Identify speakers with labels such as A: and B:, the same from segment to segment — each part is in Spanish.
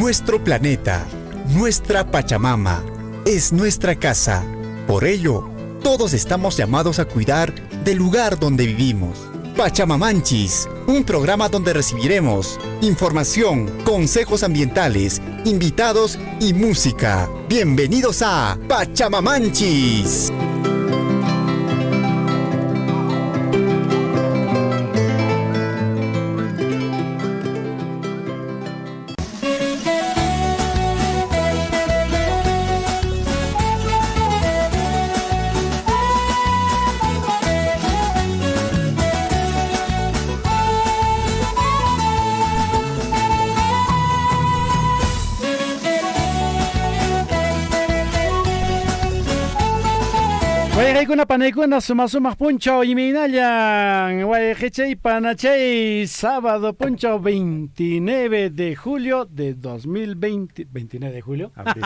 A: Nuestro planeta, nuestra Pachamama, es nuestra casa. Por ello, todos estamos llamados a cuidar del lugar donde vivimos. Pachamamanchis, un programa donde recibiremos información, consejos ambientales, invitados y música. Bienvenidos a Pachamamanchis.
B: Kuna panekuna suma puncho y minayan guayjechay panachay sábado puncho 29 de julio de 2020 29 de julio
C: abril.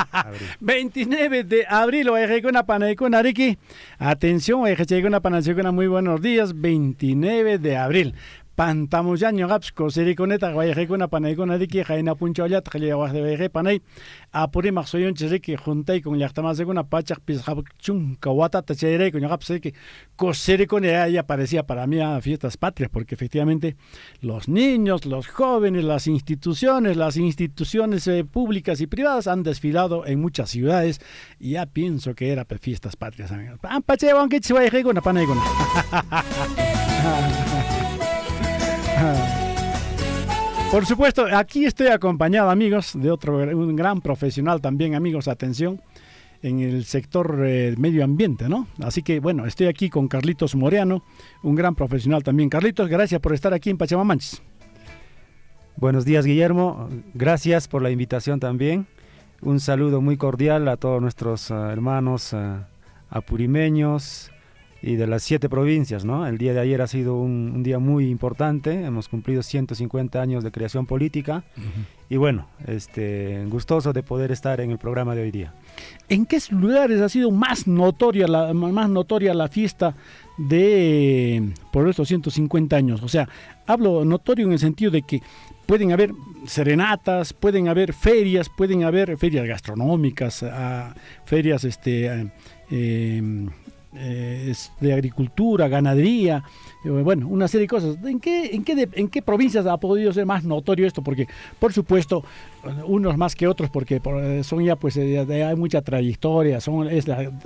B: 29 de abril guayjecuna panekuna riki atención guayjechay kuna panachay muy buenos días 29 de abril Pantamuyaño Gapsco, Sericoneta, Guayajecuna, Panaicona, Riki, Jaina Punchoyat, Jaliaguas de Veje, Panay, Apurima, Soyon Chiriki, Juntai con Yachtamaseguna, Pachak, Pizhapchum, Kawata, Tachere, con Gapseki, Cosericone, ya parecía para mí a fiestas patrias, porque efectivamente los niños, los jóvenes, las instituciones públicas y privadas han desfilado en muchas ciudades y ya pienso que era fiestas patrias, amigos. Pache, aunque se vaya con Panaicona. Por supuesto, aquí estoy acompañado, amigos, de un gran profesional también, amigos, atención, en el sector medio ambiente, ¿no? Así que, bueno, estoy aquí con Carlitos Moreano, un gran profesional también. Carlitos, gracias por estar aquí en Pachamamanchis.
C: Buenos días, Guillermo. Gracias por la invitación también. Un saludo muy cordial a todos nuestros hermanos apurimeños y de las 7 provincias, ¿no? El día de ayer ha sido un día muy importante, hemos cumplido 150 años de creación política y bueno, gustoso de poder estar en el programa de hoy día.
B: ¿En qué lugares ha sido más notoria la fiesta por estos 150 años? O sea, hablo notorio en el sentido de que pueden haber serenatas, pueden haber ferias gastronómicas, ferias de agricultura, ganadería, bueno, una serie de cosas. ¿En qué provincias ha podido ser más notorio esto? Porque, por supuesto, unos más que otros, porque son ya, pues, hay mucha trayectoria,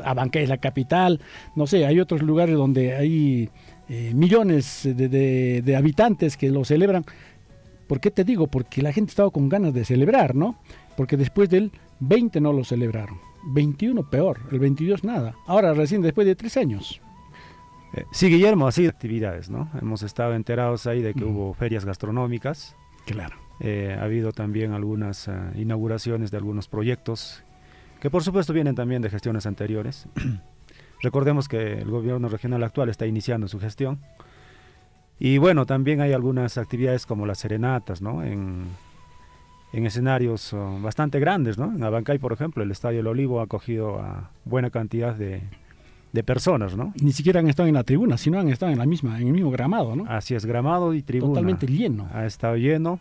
B: Abancay es la capital, no sé, hay otros lugares donde hay millones de habitantes que lo celebran. ¿Por qué te digo? Porque la gente estaba con ganas de celebrar, ¿no? Porque después del 20 no lo celebraron. 21 peor, el 22 nada. Ahora recién después de 3 años.
C: Sí, Guillermo, así actividades, ¿no? Hemos estado enterados ahí de que hubo ferias gastronómicas.
B: Claro.
C: Ha habido también algunas inauguraciones de algunos proyectos que por supuesto vienen también de gestiones anteriores. Recordemos que el gobierno regional actual está iniciando su gestión. Y bueno, también hay algunas actividades como las serenatas, ¿no? En escenarios bastante grandes, ¿no? En Abancay, por ejemplo, el Estadio El Olivo ha acogido a buena cantidad de personas, ¿no?
B: Ni siquiera han estado en la tribuna, sino han estado en el mismo gramado, ¿no?
C: Así es, gramado y tribuna.
B: Totalmente lleno.
C: Ha estado lleno.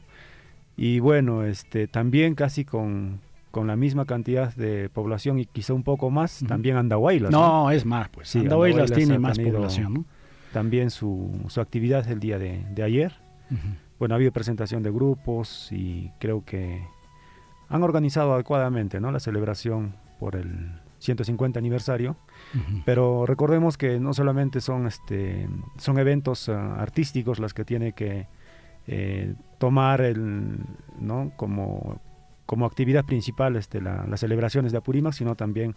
C: Y bueno, también casi con la misma cantidad de población y quizá un poco más, también Andahuaylas.
B: No, es más, pues. Sí, Andahuaylas tiene más población, ¿no?
C: También su actividad el día de ayer. Bueno, ha habido presentación de grupos y creo que han organizado adecuadamente, ¿no? La celebración por el 150 aniversario, pero recordemos que no solamente son eventos artísticos los que tiene que tomar ¿no? como actividad principal las celebraciones de Apurímac, sino también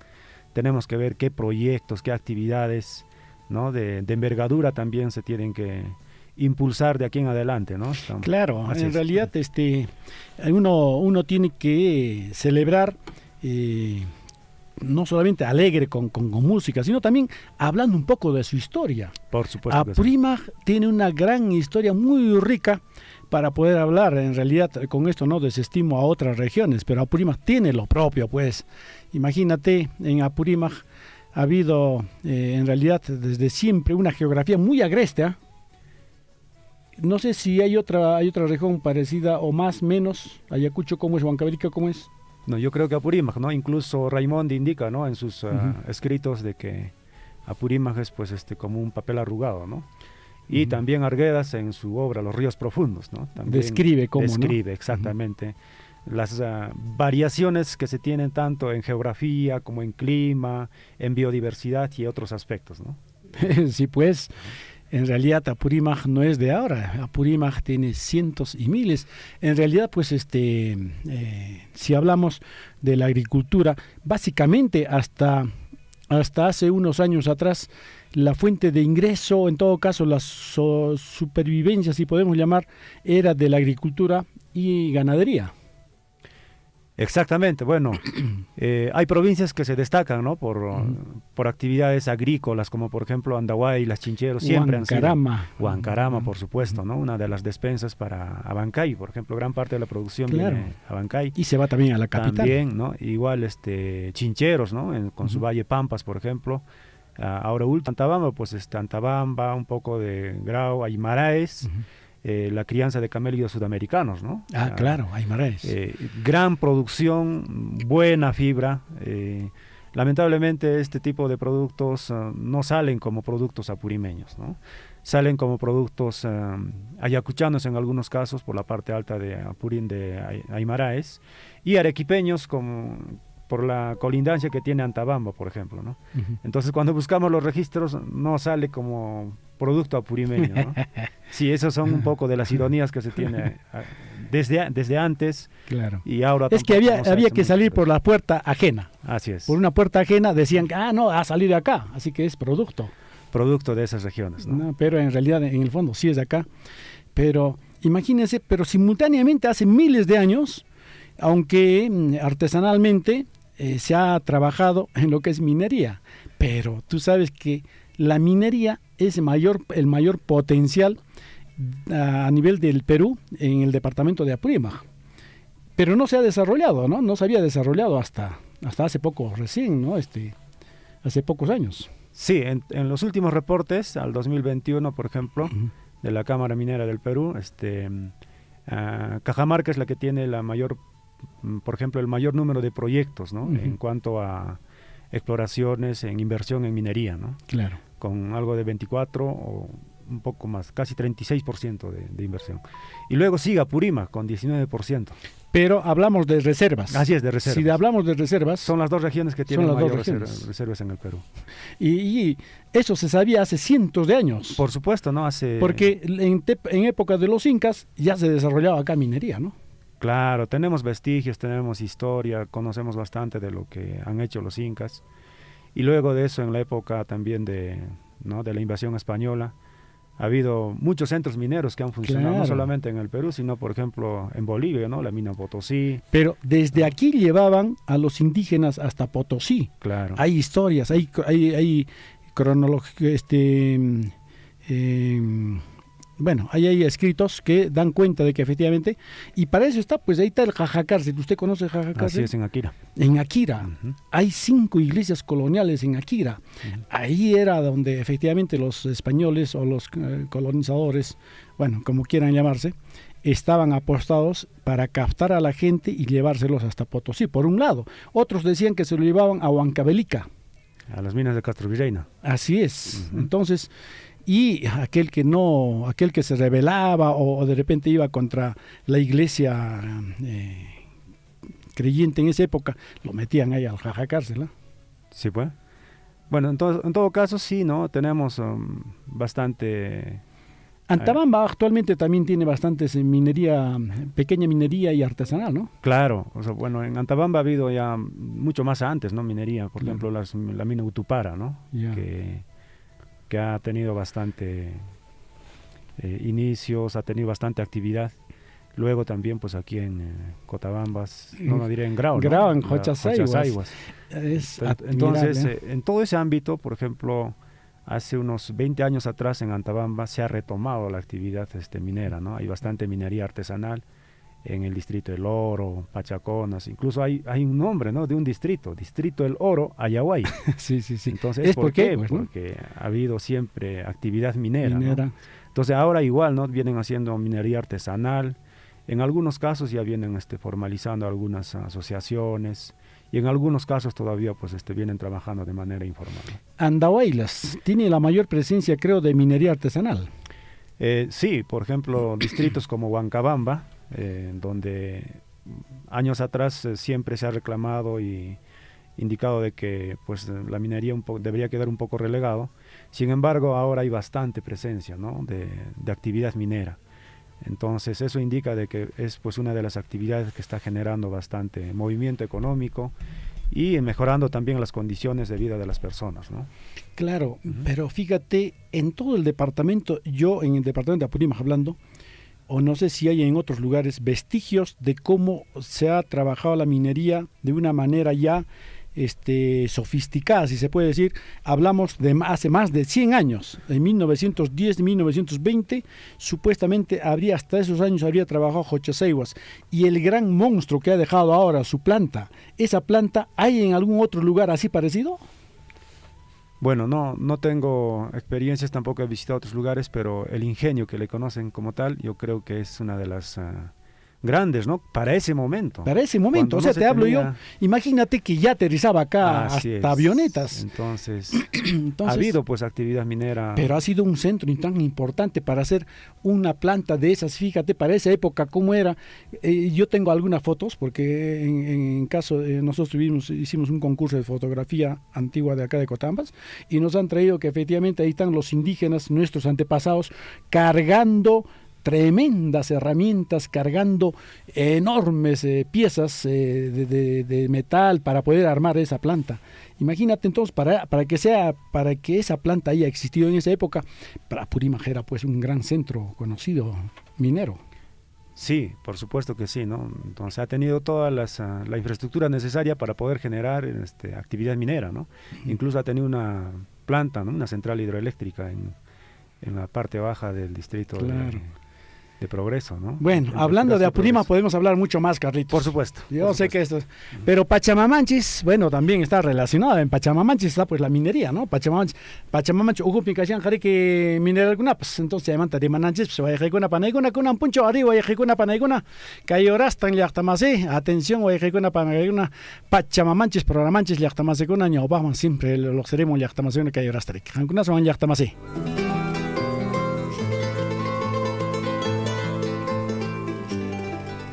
C: tenemos que ver qué proyectos, qué actividades, ¿no? de envergadura también se tienen que impulsar de aquí en adelante, ¿no?
B: Claro, en realidad uno tiene que celebrar no solamente alegre con música, sino también hablando un poco de su historia.
C: Por supuesto.
B: Apurímac tiene una gran historia muy rica para poder hablar. En realidad, con esto no desestimo a otras regiones, pero Apurímac tiene lo propio, pues. Imagínate, en Apurímac ha habido en realidad desde siempre una geografía muy agreste, no sé si hay otra región parecida o más, menos. Ayacucho, ¿cómo es? Huancavelica, ¿cómo es?
C: No, yo creo que Apurímac, ¿no? Incluso Raimondi indica, ¿no? En sus escritos de que Apurímac es pues como un papel arrugado, ¿no? Y también Arguedas en su obra Los ríos profundos, ¿no? También
B: describe cómo,
C: describe, ¿no? Exactamente las variaciones que se tienen tanto en geografía como en clima, en biodiversidad y otros aspectos, ¿no?
B: Sí, pues, en realidad Apurímac no es de ahora. Apurímac tiene cientos y miles. En realidad, pues, si hablamos de la agricultura, básicamente hasta hace unos años atrás, la fuente de ingreso, en todo caso la supervivencia, si podemos llamar, era de la agricultura y ganadería.
C: Exactamente, bueno, hay provincias que se destacan, ¿no? Por actividades agrícolas, como por ejemplo Andahuay y Las Chincheros, siempre
B: Huancarama.
C: han sido. Huancarama, por supuesto, ¿no? Una de las despensas para Abancay, por ejemplo, gran parte de la producción viene a Abancay.
B: Y se va también a la capital.
C: También, ¿no? Igual Chincheros, ¿no? Con su Valle Pampas, por ejemplo. Ahora último, Antabamba, pues Antabamba, un poco de Grau, Aymaraes. La crianza de camellos sudamericanos, ¿no?
B: Claro, Aymaraes.
C: Gran producción, buena fibra. Lamentablemente este tipo de productos no salen como productos apurimeños, ¿no? Salen como productos ayacuchanos en algunos casos por la parte alta de Apurín de Aymaraes y arequipeños como por la colindancia que tiene Antabamba, por ejemplo, ¿no? Entonces cuando buscamos los registros no sale como producto apurimeño, ¿no? Sí, esos son un poco de las ironías que se tiene desde antes.
B: Claro.
C: Y ahora
B: es que había que salir por la puerta ajena.
C: Así es.
B: Por una puerta ajena decían, no, ha salido de acá, así que es producto.
C: Producto de esas regiones, ¿no?
B: No, pero en realidad, en el fondo, sí es de acá. Pero imagínense, pero simultáneamente hace miles de años, aunque artesanalmente se ha trabajado en lo que es minería, pero tú sabes que la minería es el mayor potencial a nivel del Perú en el departamento de Apurímac, pero no se ha desarrollado, ¿no? No se había desarrollado hasta hace poco recién, ¿no? Hace pocos años.
C: Sí, en los últimos reportes, al 2021, por ejemplo, de la Cámara Minera del Perú, Cajamarca es la que tiene la mayor, por ejemplo, el mayor número de proyectos, ¿no? En cuanto a exploraciones, en inversión en minería, ¿no?
B: Claro.
C: Con algo de 24 o un poco más, casi 36% de inversión. Y luego sigue Apurímac con 19%.
B: Pero hablamos de reservas.
C: Así es, de reservas.
B: Si hablamos de reservas...
C: Son las dos regiones que tienen mayor reservas en el Perú.
B: Y eso se sabía hace cientos de años.
C: Por supuesto, ¿no?
B: Porque en época de los incas ya se desarrollaba acá minería, ¿no?
C: Claro, tenemos vestigios, tenemos historia, conocemos bastante de lo que han hecho los incas. Y luego de eso, en la época también de la invasión española, ha habido muchos centros mineros que han funcionado, no solamente en el Perú, sino, por ejemplo, en Bolivia, ¿no? La mina Potosí.
B: Pero desde aquí llevaban a los indígenas hasta Potosí.
C: Claro.
B: Hay historias, hay cronología, bueno, ahí hay escritos que dan cuenta de que efectivamente, y para eso está, pues ahí está el Jajacárcel. ¿Usted conoce Jajacárcel?
C: Así es, en Akira.
B: En Akira. Hay 5 iglesias coloniales en Akira. Ahí era donde efectivamente los españoles o los colonizadores, bueno, como quieran llamarse, estaban apostados para captar a la gente y llevárselos hasta Potosí, por un lado. Otros decían que se lo llevaban a Huancavelica.
C: A las minas de Castro Virreina.
B: Así es. Entonces... Y aquel que se rebelaba o de repente iba contra la iglesia creyente en esa época, lo metían ahí al Jajacárcel, ¿no?
C: Sí, pues. Bueno, en todo caso sí, ¿no? Tenemos bastante...
B: Antabamba actualmente también tiene bastantes pequeña minería y artesanal, ¿no?
C: Claro, o sea, bueno, en Antabamba ha habido ya mucho más antes, ¿no? Minería, por ejemplo, la mina Utupara, ¿no? Que ha tenido bastante inicios, ha tenido bastante actividad. Luego también, pues aquí en Cotabambas, no diré en Grau,
B: Grau, en Hochazayhuas.
C: Entonces, en todo ese ámbito, por ejemplo, hace unos 20 años atrás en Antabamba se ha retomado la actividad minera, ¿no? Hay bastante minería artesanal. en el distrito El Oro, Pachaconas, incluso hay un nombre, ¿no?, de un distrito El Oro, Ayahuay.
B: Sí, sí, sí.
C: Entonces, ¿por qué? Pues porque ha habido siempre actividad minera, ¿no? Entonces ahora igual, ¿no?, vienen haciendo minería artesanal, en algunos casos ya vienen formalizando algunas asociaciones, y en algunos casos todavía pues vienen trabajando de manera informal.
B: Andahuaylas tiene la mayor presencia, creo, de minería artesanal.
C: Sí, por ejemplo, distritos como Huancabamba, donde años atrás siempre se ha reclamado y indicado de que pues la minería debería quedar un poco relegado. Sin embargo, ahora hay bastante presencia, ¿no?, de actividad minera. Entonces eso indica de que es pues una de las actividades que está generando bastante movimiento económico y mejorando también las condiciones de vida de las personas, ¿no?
B: Claro, pero fíjate, en todo el departamento, yo en el departamento de Apurímac hablando, o no sé si hay en otros lugares, vestigios de cómo se ha trabajado la minería de una manera ya sofisticada, si se puede decir. Hablamos de hace más de 100 años, en 1910, 1920, supuestamente hasta esos años habría trabajado Xochitl, y el gran monstruo que ha dejado ahora su planta, ¿esa planta hay en algún otro lugar así parecido?
C: Bueno, no tengo experiencias, tampoco he visitado otros lugares, pero el ingenio que le conocen como tal, yo creo que es una de las grandes, ¿no?, para ese momento. Para ese momento, o sea, te hablo yo,
B: imagínate que ya aterrizaba acá hasta avionetas.
C: Entonces, ha habido pues actividad minera.
B: Pero ha sido un centro tan importante para hacer una planta de esas, fíjate, para esa época cómo era. Yo tengo algunas fotos, porque en caso, nosotros hicimos un concurso de fotografía antigua de acá de Cotambas, y nos han traído que efectivamente ahí están los indígenas, nuestros antepasados, cargando tremendas herramientas, cargando enormes piezas de metal para poder armar esa planta. Imagínate entonces, para que esa planta haya existido en esa época, para Apurímac era pues un gran centro conocido minero.
C: Sí, por supuesto que sí, ¿no? Entonces ha tenido toda la infraestructura necesaria para poder generar actividad minera, ¿no? Incluso ha tenido una planta, ¿no?, una central hidroeléctrica en la parte baja del distrito. Claro. De Progreso, ¿no? Bueno,
B: hablando de Apurímac podemos hablar mucho más, Carlitos.
C: Por supuesto.
B: Yo sé que esto, pero Pachamamanchis, bueno, también está relacionado. En Pachamamanchis está pues la minería, ¿no? Pachamamanchis, ujupi kashan jariki mineral alguna, pues entonces se manta de mananchis, pues vaya una panaiguna con un puncho arriba, vaya una panaiguna, cayoras tan liachtamase, atención, vaya una panaiguna, Pachamamanchis, programanchis liachtamase con año, bajan siempre los seremos liachtamase una cayoras tarik. Algunas son liachtamase.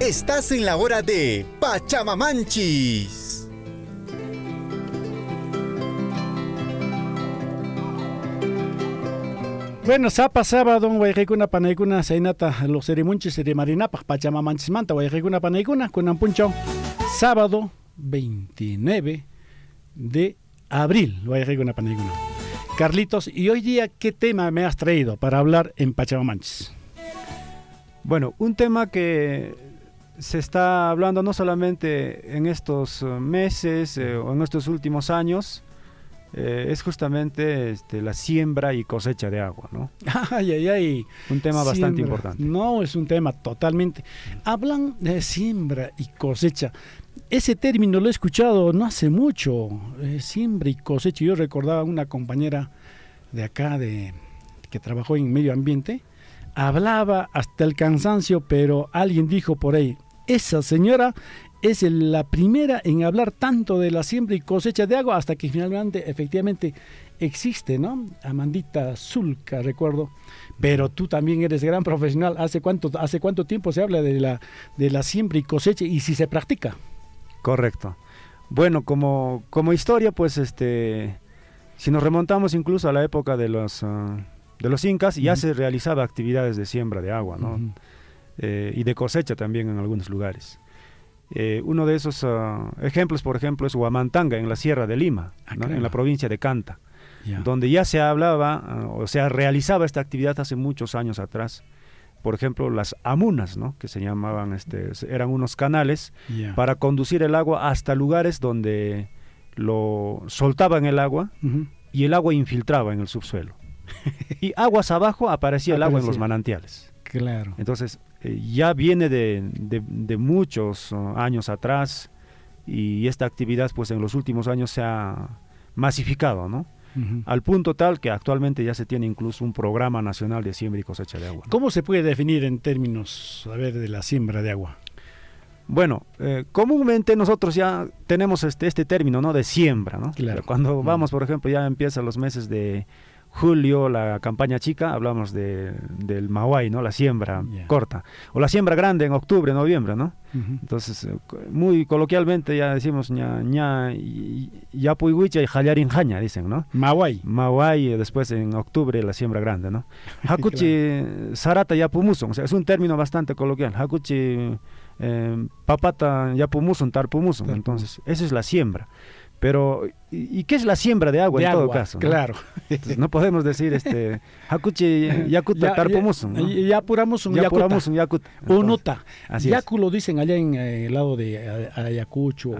A: Estás en la hora de Pachamamanchis.
B: Bueno, sapa sábado, guayjecuna panaicuna, sainata, los cerimunchis de marinapa, Pachamamanchis manta, guayjecuna panaicuna, con ampuncho, sábado 29 de abril, guayjecuna panaicuna. Carlitos, y hoy día, ¿qué tema me has traído para hablar en Pachamamanchis?
C: Bueno, un tema que se está hablando no solamente en estos meses o en estos últimos años, es justamente la siembra y cosecha de agua, ¿no?
B: Ay.
C: Un tema bastante importante.
B: No, es un tema totalmente. Hablan de siembra y cosecha. Ese término lo he escuchado no hace mucho, siembra y cosecha. Yo recordaba una compañera de acá que trabajó en medio ambiente, hablaba hasta el cansancio, pero alguien dijo por ahí, esa señora es la primera en hablar tanto de la siembra y cosecha de agua hasta que finalmente efectivamente existe, ¿no? Amandita Zulca, recuerdo, pero tú también eres gran profesional. ¿Hace cuánto tiempo se habla de la siembra y cosecha y si se practica?
C: Correcto. Bueno, como historia, pues si nos remontamos incluso a la época de los incas, ya se realizaba actividades de siembra de agua, ¿no? Y de cosecha también en algunos lugares. Uno de esos ejemplos, por ejemplo, es Huamantanga, en la Sierra de Lima, ¿no? Claro. En la provincia de Canta, donde ya se hablaba, o sea, realizaba esta actividad hace muchos años atrás. Por ejemplo, las amunas, ¿no?, que se llamaban, eran unos canales para conducir el agua hasta lugares donde lo soltaban el agua y el agua infiltraba en el subsuelo. Y aguas abajo aparecía el agua en los manantiales.
B: Claro.
C: Entonces, ya viene de muchos años atrás, y esta actividad pues en los últimos años se ha masificado, ¿no? Al punto tal que actualmente ya se tiene incluso un programa nacional de siembra y cosecha de agua, ¿no?
B: ¿Cómo se puede definir en términos, a ver, de la siembra de agua?
C: Bueno, comúnmente nosotros ya tenemos este término, ¿no? De siembra, ¿no?
B: Claro.
C: Cuando vamos, por ejemplo, ya empiezan los meses de julio, la campaña chica, hablamos del Mawai, ¿no? La siembra corta. O la siembra grande en octubre, noviembre, ¿no? Entonces, muy coloquialmente ya decimos ya puiguicha y jallarin jaña, dicen, ¿no? Mawai, después en octubre la siembra grande, ¿no? Hakuchi sarata ya pumuson, o sea, es un término bastante coloquial. Hakuchi papata ya pumuson, tar pumuson. Entonces, eso es la siembra. Pero, ¿y qué es la siembra de agua en todo caso?
B: Claro.
C: ¿No? Entonces, no podemos decir, Hakuchi yakuta tarpumusun, ¿no?
B: Ya apuramos un yakuta. Unuta. Yaku lo dicen allá en el lado de Ayacucho o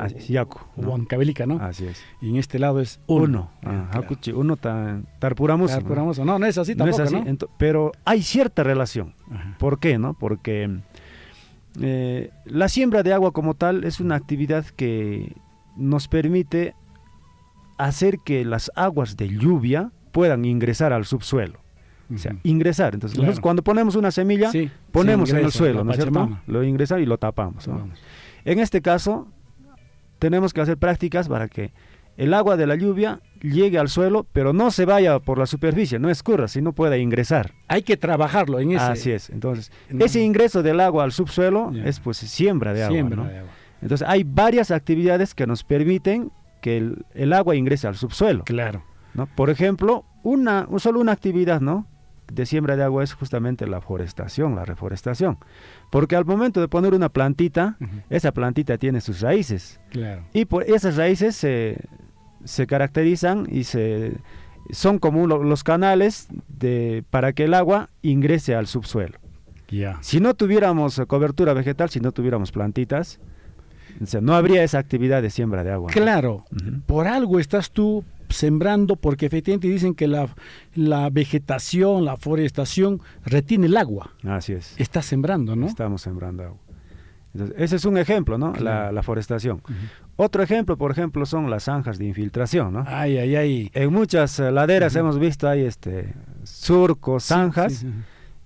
B: Huancavelica, ¿no?
C: Así es.
B: Y en este lado es uno.
C: Hakuchi uno tarpuramusun.
B: No es así tampoco, ¿no?
C: Pero hay cierta relación.
B: Ajá.
C: ¿Por qué, no? Porque la siembra de agua como tal es una actividad que nos permite hacer que las aguas de lluvia puedan ingresar al subsuelo. O sea, ingresar. Entonces, nosotros cuando ponemos una semilla, ponemos en el suelo, ¿no es cierto? Lo ingresamos y lo tapamos, ¿no? En este caso, tenemos que hacer prácticas para que el agua de la lluvia llegue al suelo, pero no se vaya por la superficie, no escurra, sino pueda ingresar.
B: Hay que trabajarlo en ese.
C: Así es. Entonces, ese ingreso del agua al subsuelo es pues siembra de agua, ¿no? Entonces, hay varias actividades que nos permiten que el agua ingrese al subsuelo.
B: Claro.
C: ¿No? Por ejemplo, solo una actividad, ¿no?, de siembra de agua es justamente la forestación, la reforestación. Porque al momento de poner una plantita, esa plantita tiene sus raíces.
B: Claro.
C: Y por esas raíces se caracterizan y son como los canales para que el agua ingrese al subsuelo. Si no tuviéramos cobertura vegetal, si no tuviéramos plantitas, o sea, no habría esa actividad de siembra de agua.
B: Claro, por algo estás tú sembrando, porque efectivamente dicen que la vegetación, la forestación retiene el agua.
C: Así es.
B: Estás sembrando, ¿no?
C: Estamos sembrando agua. Entonces, ese es un ejemplo, ¿no?
B: Claro.
C: La forestación. Otro ejemplo, por ejemplo, son las zanjas de infiltración, ¿no? En muchas laderas hemos visto ahí surcos, zanjas.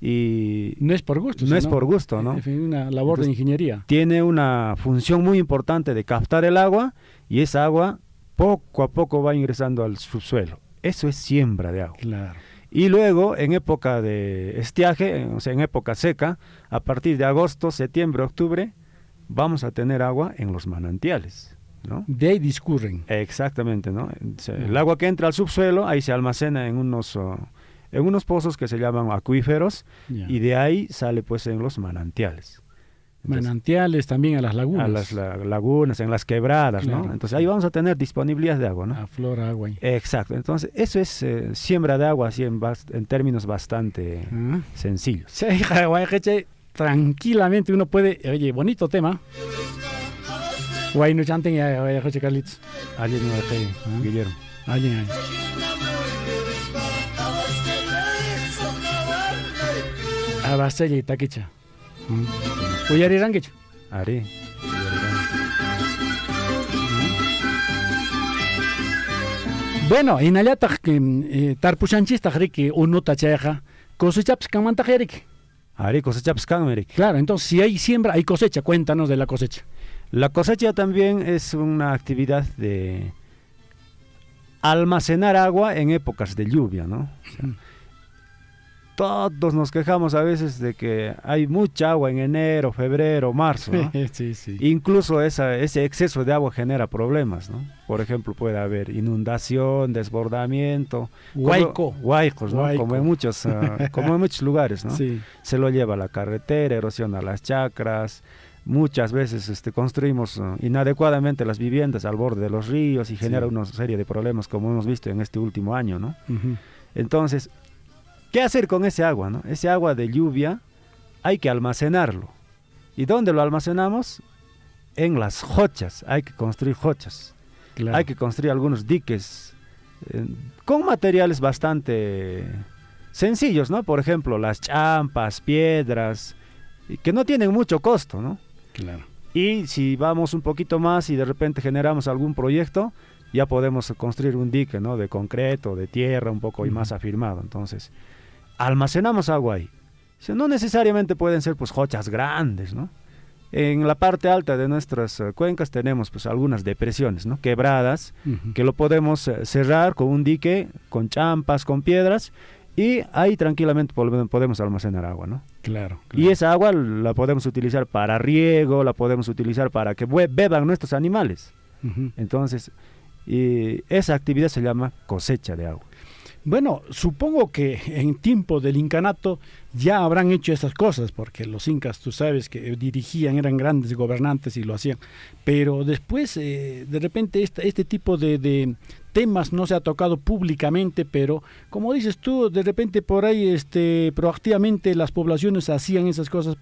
C: Y
B: no es por gusto.
C: No es por gusto, ¿no?
B: Es una labor de ingeniería.
C: Tiene una función muy importante de captar el agua, y esa agua poco a poco va ingresando al subsuelo. Eso es siembra de agua.
B: Claro.
C: Y luego, en época de estiaje, o sea, en época seca, a partir de agosto, septiembre, octubre, vamos a tener agua en los manantiales, ¿no?
B: De ahí discurren.
C: Exactamente, ¿no? O sea, el agua que entra al subsuelo, ahí se almacena en unos pozos que se llaman acuíferos, y de ahí sale pues en los manantiales. Entonces,
B: manantiales, también a las lagunas.
C: A las lagunas, en las quebradas, claro, ¿no? Entonces ahí vamos a tener disponibilidad de agua, ¿no?
B: Aflora agua ahí.
C: Exacto. Entonces eso es siembra de agua, así en términos bastante sencillos.
B: Sí, tranquilamente uno puede... Oye, bonito tema. Guay, no chanten ya, José Carlitos.
C: Alguien no dejé, Guillermo.
B: Alguien ahí. Abaselle, taquicha. Uyari kicha.
C: Ari.
B: Bueno, inallataj tarpushanchista riki unuta chayja cosechaps kamanta jeriki.
C: Ari cosechaps kanmerik.
B: Claro, entonces si hay siembra, hay cosecha. Cuéntanos de la cosecha.
C: La cosecha también es una actividad de almacenar agua en épocas de lluvia, ¿no? O sea, todos nos quejamos a veces de que hay mucha agua en enero, febrero, marzo, ¿no?
B: Sí, sí.
C: Incluso ese exceso de agua genera problemas, ¿no? Por ejemplo, puede haber inundación, desbordamiento, huaicos, ¿no? Como en muchos lugares, ¿no? Sí. Se lo lleva a la carretera, erosiona las chacras. Muchas veces construimos inadecuadamente las viviendas al borde de los ríos y genera una serie de problemas, como hemos visto en este último año, ¿no? Entonces, ¿qué hacer con ese agua, no? Ese agua de lluvia hay que almacenarlo. ¿Y dónde lo almacenamos? En las jochas. Hay que construir jochas. Claro. Hay que construir algunos diques con materiales bastante sencillos, ¿no? Por ejemplo, las champas, piedras, que no tienen mucho costo, ¿no?
B: Claro.
C: Y si vamos un poquito más y de repente generamos algún proyecto, ya podemos construir un dique, ¿no? De concreto, de tierra, un poco y más afirmado. Entonces, almacenamos agua ahí. O sea, no necesariamente pueden ser pues jochas grandes, ¿no? En la parte alta de nuestras cuencas tenemos pues algunas depresiones, ¿no? Quebradas, que lo podemos cerrar con un dique, con champas, con piedras, y ahí tranquilamente podemos almacenar agua, ¿no?
B: Claro.
C: Y esa agua la podemos utilizar para riego, la podemos utilizar para que beban nuestros animales. Entonces, esa actividad se llama cosecha de agua.
B: Bueno, supongo que en tiempo del incanato ya habrán hecho esas cosas, porque los incas, tú sabes, que dirigían, eran grandes gobernantes y lo hacían. Pero después, de repente, este tipo de temas no se ha tocado públicamente, pero como dices tú, de repente por ahí proactivamente las poblaciones hacían esas cosas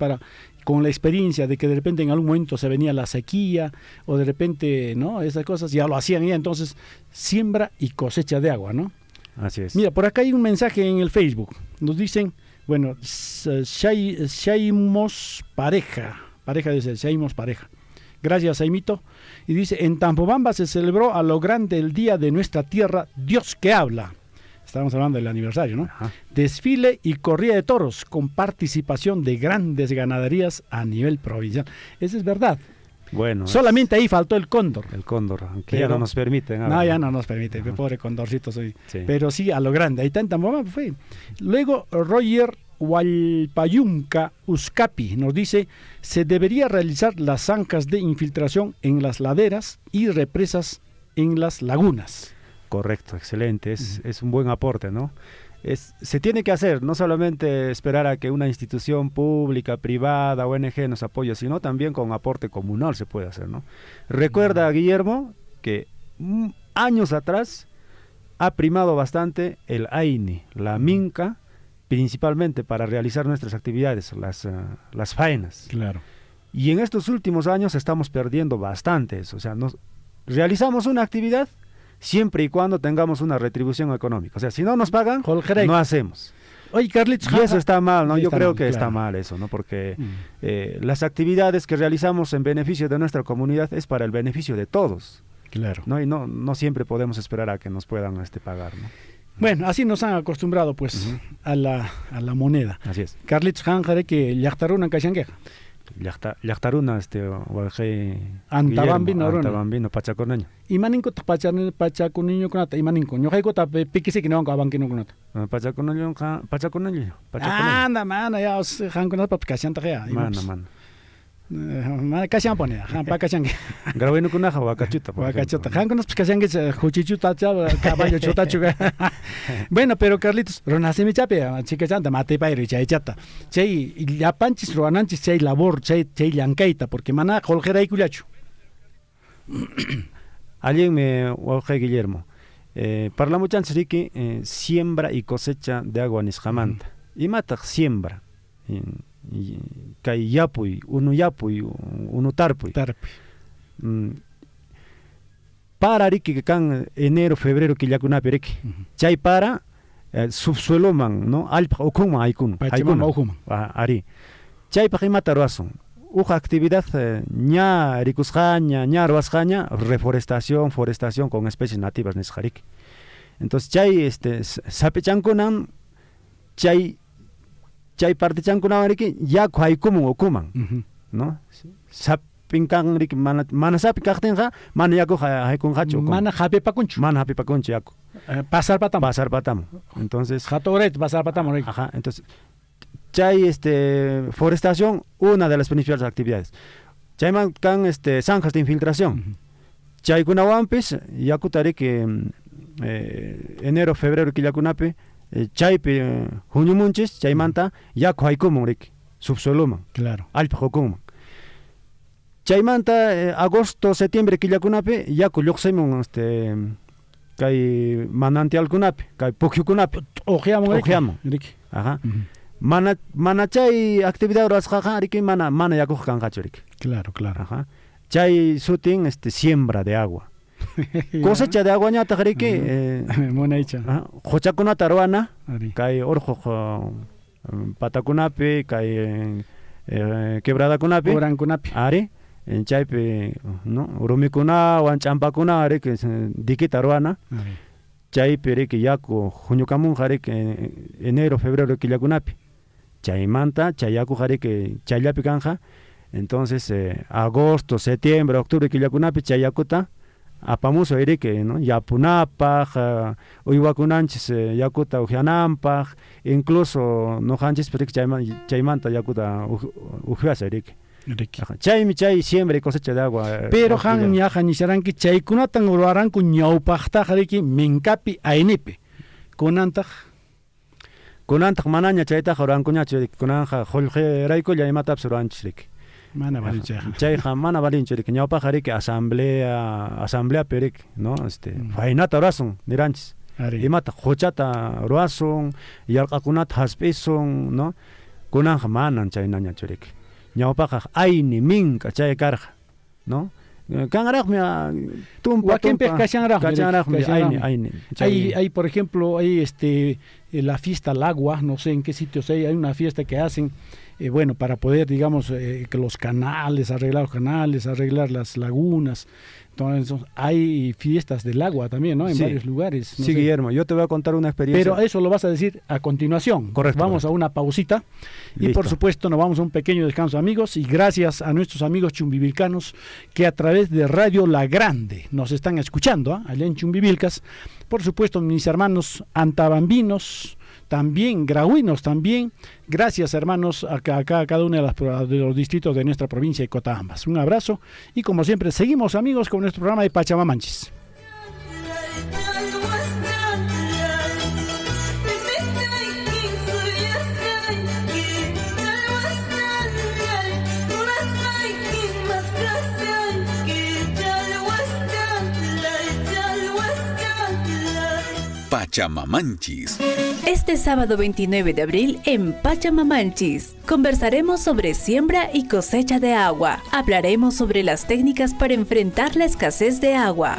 B: con la experiencia de que de repente en algún momento se venía la sequía, o de repente, ¿no? Esas cosas ya lo hacían ya, entonces, siembra y cosecha de agua, ¿no?
C: Así es.
B: Mira, por acá hay un mensaje en el Facebook. Nos dicen, bueno, Shaimos pareja dice, Shaimos pareja. Gracias, Saimito. Y dice, en Tampobamba se celebró a lo grande el día de nuestra tierra, Dios que habla. Estamos hablando del aniversario, ¿no?
C: Ajá.
B: Desfile y corrida de toros con participación de grandes ganaderías a nivel provincial. Eso es verdad.
C: Bueno,
B: solamente ahí faltó el cóndor.
C: El cóndor, aunque ya no nos permiten.
B: No, ya no nos permite, pobre condorcito soy.
C: Sí.
B: Pero sí, a lo grande, ahí está en Tampobamba fue. Luego, Roger Hualpayunca Uzcapi nos dice, se debería realizar las zanjas de infiltración en las laderas y represas en las lagunas.
C: Correcto, excelente, es un buen aporte, ¿no? Se tiene que hacer, no solamente esperar a que una institución pública, privada, ONG nos apoye, sino también con aporte comunal se puede hacer, ¿no? Recuerda, Guillermo, que años atrás ha primado bastante el AINI, la minca, principalmente para realizar nuestras actividades, las faenas.
B: Claro.
C: Y en estos últimos años estamos perdiendo bastante eso, o sea, realizamos una actividad siempre y cuando tengamos una retribución económica. O sea, si no nos pagan, no hacemos.
B: Oye, Carlitos,
C: y eso está mal, ¿no? Yo creo que
B: claro.
C: está mal eso, ¿no? Porque las actividades que realizamos en beneficio de nuestra comunidad es para el beneficio de todos.
B: Claro.
C: ¿No? Y no siempre podemos esperar a que nos puedan pagar, ¿no?
B: Bueno, así nos han acostumbrado, pues, a la moneda.
C: Así es.
B: Carlitos Hanjare que llaqtaruna kashanqueja.
C: Llaqtaruna, walje
B: Antabambi noruna.
C: Antabambi no pachaconaño.
B: Imaninko pachacuniño kunata, imaninko. Ñoqayko piquisi que no abanquino kunata.
C: Pachaconaño.
B: Anda, mana, ya hankunata papikashanta gea.
C: Mana.
B: Mana kashan pone, pa kashanque.
C: Grabeno kunaja huacachuta.
B: Huacachuta. Hankunas kashanque juchichuta caballo chotachuga. Bueno, pero Carlitos, ronasemi chape, chica chanta, mate pairi chay chata. Chay llapanchis roananchis chay labor, chay llancaita, porque mana jolgera y culiacho.
C: Alguien me Jorge Guillermo. Parlamuch antes Ricky, siembra y cosecha de agua nisjamanta. Y mata siembra. Kay yapuy, unu tarpuy. Para Ricky que can enero, febrero que ya kunapi Ricky. Chay para subsuelo man, ¿no? Alpa okuma aikun. Ari. Chay pa mata roason. Uja actividad ña rikusjaña, ña roasjaña, forestación con especies nativas nisjarik. Entonces chay sapechankunan chay parte chankunan riki ya kuaykumun okuman, ¿no? Sapinkan riki mana sapikaktenja, mana yaku haykunjachu.
B: Mana hapipakunchu.
C: Mana hapipakunchu yaku.
B: Pasar patamo.
C: Entonces
B: Jatoret pasar patamo riki.
C: Ajá, entonces chay forestación, una de las principales actividades. Chay can zanjas de infiltración. Chay kunawampis yakutari que enero, febrero que yakunapi chaypi juniomunchis chaymanta yaku haykumun riki subsueloman.
B: Claro.
C: Alpi hukuman. Chaymanta agosto, septiembre que yakunapi yaku lluqsimun kay manantialkunapi, kay pukyukunapi. Ojeamun
B: riki.
C: Ajá. Mana chay actividad rasjaja riki mana yakuj kanjachu riki.
B: Claro.
C: Ajá. Chay sutin siembra de agua. Cosecha de agua ñata riki
B: monaicha.
C: Jochakunata ruana kay orjo patakunapi kay quebrada kunapi
B: Orankunapi.
C: ari en chaypi no rumikuna wan champakuna ari que dikita ruana chaypi riki yaku huñukamun hari que enero febrero killakunapi chaymanta chayaku hari que chayapi kanja. Entonces agosto septiembre octubre killakunapi chayakuta apamuso irike no yapunapaj uywakunanchis yakuta ujianampaj incluso nojanchis perik chaymanta yakuta ujiasa irike. Chay siembra y cosecha de agua.
B: Pero han yaja nisharanki chaykunatan uruaranku ñawpajtaj riki minkapi aynipi. Kunantaj
C: manaña chaytaj urankuñachu riki kunanja jolje rayku llaymataps uranchis riki.
B: Mana valincha.
C: Chayja mana valincha riki ñawpaja riki asamblea perik no fainata urasun niranchis. Imata jochata ruasun yarqakunata hasp'isun no kunanja manan chaynañachu riki. Ñawpaja ayni minka chay karja no kanraqmi tumpa ayni
B: hay por ejemplo hay la fiesta al agua, no sé en qué sitios hay una fiesta que hacen bueno, para poder, digamos, que los canales, arreglar las lagunas. Entonces, hay fiestas del agua también, ¿no? En varios lugares.
C: Sí, Guillermo, yo te voy a contar una experiencia.
B: Pero eso lo vas a decir a continuación.
C: Correcto.
B: Vamos a una pausita. Y por supuesto nos vamos a un pequeño descanso, amigos. Y gracias a nuestros amigos chumbivilcanos que a través de Radio La Grande nos están escuchando, allá en Chumbivilcas. Por supuesto, mis hermanos antabambinos, también grauinos también. Gracias, hermanos, a cada uno de los distritos de nuestra provincia de Cotabambas. Un abrazo y como siempre seguimos, amigos, con nuestro programa de Pachamamanchis.
D: Pachamamanchis.
E: Este sábado 29 de abril en Pachamamanchis conversaremos sobre siembra y cosecha de agua. Hablaremos sobre las técnicas para enfrentar la escasez de agua.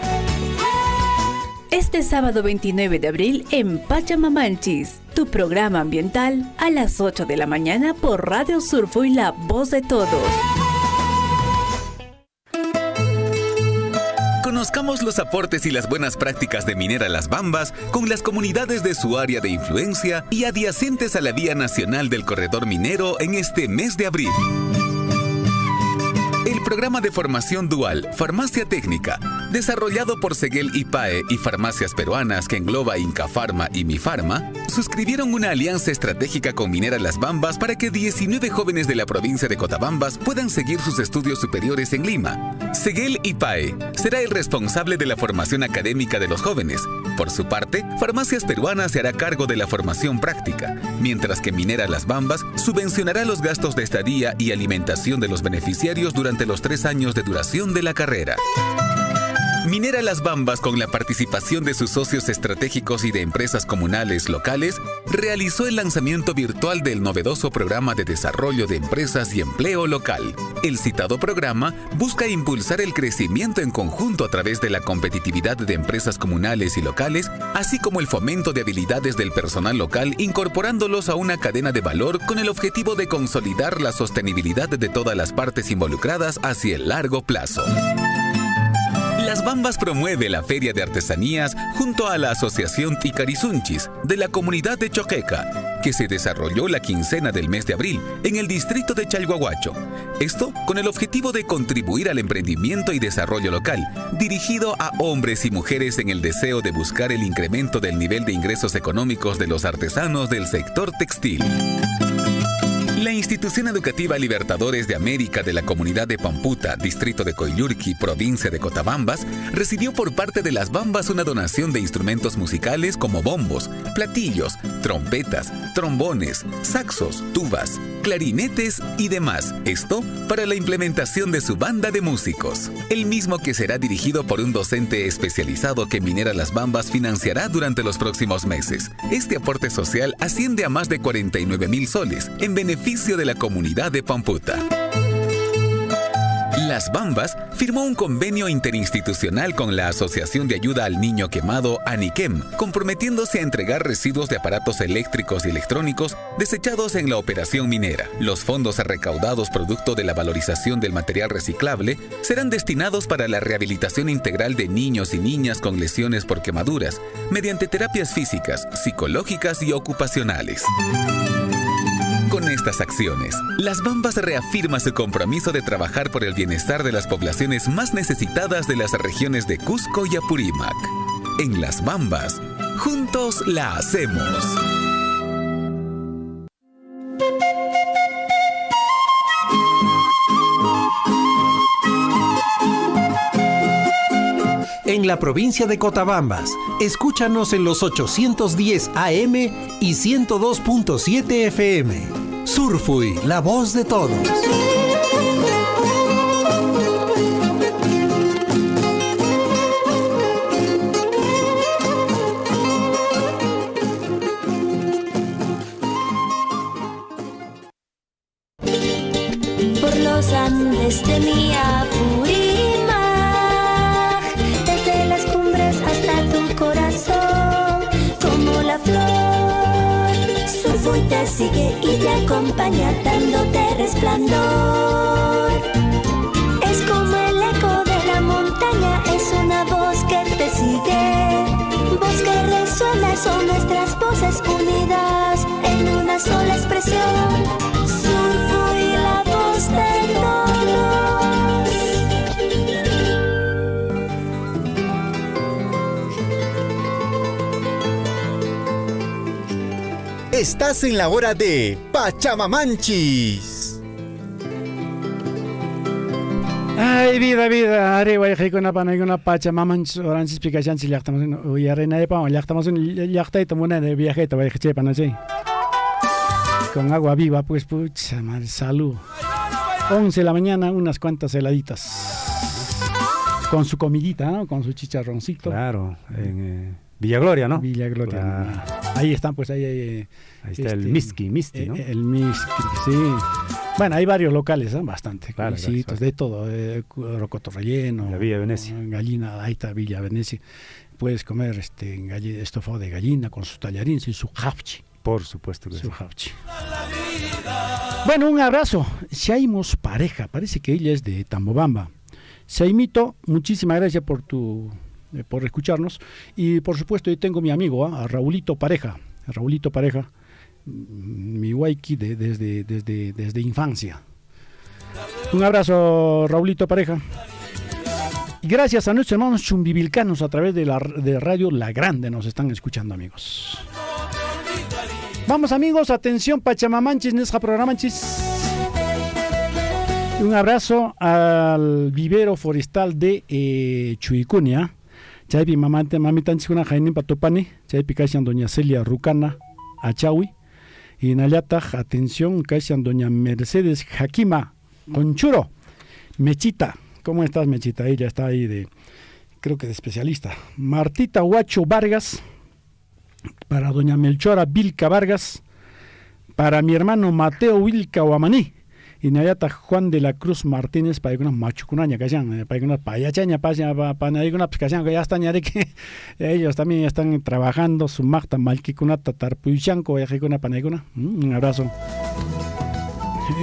E: Este sábado 29 de abril en Pachamamanchis, tu programa ambiental a las 8 de la mañana por Radio Surfuy, la voz de todos.
D: Conozcamos los aportes y las buenas prácticas de Minera Las Bambas con las comunidades de su área de influencia y adyacentes a la Vía Nacional del Corredor Minero en este mes de abril. El programa de formación dual Farmacia Técnica, desarrollado por Seguel IPAE y Farmacias Peruanas que engloba Incafarma y Mifarma, suscribieron una alianza estratégica con Minera Las Bambas para que 19 jóvenes de la provincia de Cotabambas puedan seguir sus estudios superiores en Lima. Seguel IPAE será el responsable de la formación académica de los jóvenes. Por su parte, Farmacias Peruanas se hará cargo de la formación práctica, mientras que Minera Las Bambas subvencionará los gastos de estadía y alimentación de los beneficiarios durante los 3 años de duración de la carrera. Minera Las Bambas, con la participación de sus socios estratégicos y de empresas comunales locales, realizó el lanzamiento virtual del novedoso programa de desarrollo de empresas y empleo local. El citado programa busca impulsar el crecimiento en conjunto a través de la competitividad de empresas comunales y locales, así como el fomento de habilidades del personal local, incorporándolos a una cadena de valor con el objetivo de consolidar la sostenibilidad de todas las partes involucradas hacia el largo plazo. Las Bambas promueve la Feria de Artesanías junto a la Asociación Ticarizunchis de la comunidad de Choqueca, que se desarrolló la quincena del mes de abril en el distrito de Chalhuahuacho. Esto con el objetivo de contribuir al emprendimiento y desarrollo local, dirigido a hombres y mujeres en el deseo de buscar el incremento del nivel de ingresos económicos de los artesanos del sector textil. La Institución Educativa Libertadores de América de la Comunidad de Pamputa, Distrito de Coyllurqui, Provincia de Cotabambas, recibió por parte de Las Bambas una donación de instrumentos musicales como bombos, platillos, trompetas, trombones, saxos, tubas, clarinetes y demás. Esto para la implementación de su banda de músicos. El mismo que será dirigido por un docente especializado que Minera Las Bambas financiará durante los próximos meses. Este aporte social asciende a más de 49,000 soles en beneficio de la comunidad de Pamputa. Las Bambas firmó un convenio interinstitucional con la Asociación de Ayuda al Niño Quemado ANIQUEM, comprometiéndose a entregar residuos de aparatos eléctricos y electrónicos desechados en la operación minera. Los fondos recaudados producto de la valorización del material reciclable serán destinados para la rehabilitación integral de niños y niñas con lesiones por quemaduras, mediante terapias físicas, psicológicas y ocupacionales. Con estas acciones, Las Bambas reafirma su compromiso de trabajar por el bienestar de las poblaciones más necesitadas de las regiones de Cusco y Apurímac. En Las Bambas, juntos la hacemos.
F: En la provincia de Cotabambas, escúchanos en los 810 AM y 102.7 FM. Surfui, la voz de todos.
G: Por los Andes de mi Apurímac, desde las cumbres hasta tu corazón, como la flor, Surfui te sigue y te acompaña dándote resplandor. Es como el eco de la montaña, es una voz que te sigue, voz que resuena, son nuestras voces unidas en una sola expresión. Surfui, la voz de todos.
A: Estás en la hora de Pachamamanchis.
B: Ay, vida, are voy a con una pana y una Pachamamanchis, orange explicación si llactamos y arena de pan, llactamos un llacta y tomona de viaje, te voy a chepan así. Con agua viva, pues, pucha, madre, salud. 11 de la mañana, unas cuantas heladitas. Con su comidita, ¿no? Con su chicharroncito.
C: Claro, en Villa Gloria, ¿no?
B: Villa Gloria.
C: Claro.
B: Ahí están, pues,
C: ahí está el Misti, ¿no?
B: El Misti, sí. Bueno, hay varios locales, ¿eh? Bastante.
C: Claro,
B: Sitios, de todo. Rocoto relleno.
C: La Villa Venecia.
B: Gallina, ahí está Villa Venecia. Puedes comer estofado de gallina con sus tallarines y su jauchi.
C: Por supuesto que
B: Su
C: sí.
B: jauchi. Bueno, un abrazo. Shaimos Pareja, parece que ella es de Tambobamba. Shaimito, muchísimas gracias por escucharnos. Y por supuesto, yo tengo mi amigo, a Raulito Pareja. Raulito Pareja, mi waiki desde infancia. Un abrazo, Raulito Pareja. Y gracias a nuestros hermanos chumbivilcanos a través de Radio La Grande nos están escuchando, amigos. Vamos, amigos, atención, Pachamamanchis, Nesja Programanchis. Un abrazo al vivero forestal de Chuicunia. Chaypi mamita anchikuna jainin patopani, chaypi kaishan doña Celia Rucana Achawi. Y Nayataj, atención, kaishan doña Mercedes Jaquima Conchuro. Mechita, ¿cómo estás, Mechita? Ella está ahí creo que de especialista. Martita Huacho Vargas. Para doña Melchora Vilca Vargas, para mi hermano Mateo Vilca Guamaní, y Nayata Juan de la Cruz Martínez, para algunos machucunaña, para algunos payachaña, para algunos que ya están, ya de que ellos también están trabajando, su magta malquicunata tarpuychanco, ejecuna paneguna. Un abrazo.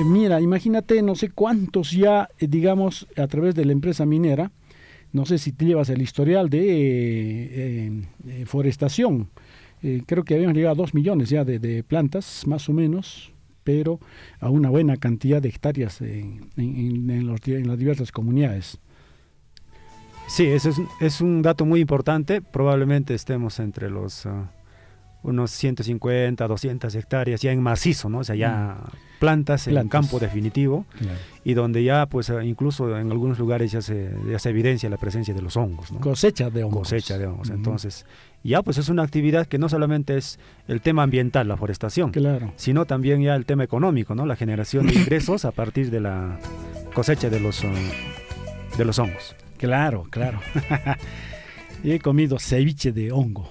B: Mira, imagínate, no sé cuántos ya, digamos, a través de la empresa minera, no sé si te llevas el historial de forestación. Creo que habíamos llegado a 2 millones ya de plantas, más o menos, pero a una buena cantidad de hectáreas en las diversas comunidades.
C: Sí, eso es un dato muy importante. Probablemente estemos entre los unos 150, 200 hectáreas ya en macizo, ¿no? O sea, ya plantas en campo definitivo, claro. Y donde ya, pues, incluso en algunos lugares ya se evidencia la presencia de los hongos, ¿no?
B: Cosecha de hongos.
C: Entonces, ya, pues, es una actividad que no solamente es el tema ambiental, la forestación,
B: claro,
C: sino también ya el tema económico, ¿no? La generación de ingresos a partir de la cosecha de los hongos.
B: Claro. Y he comido ceviche de hongo.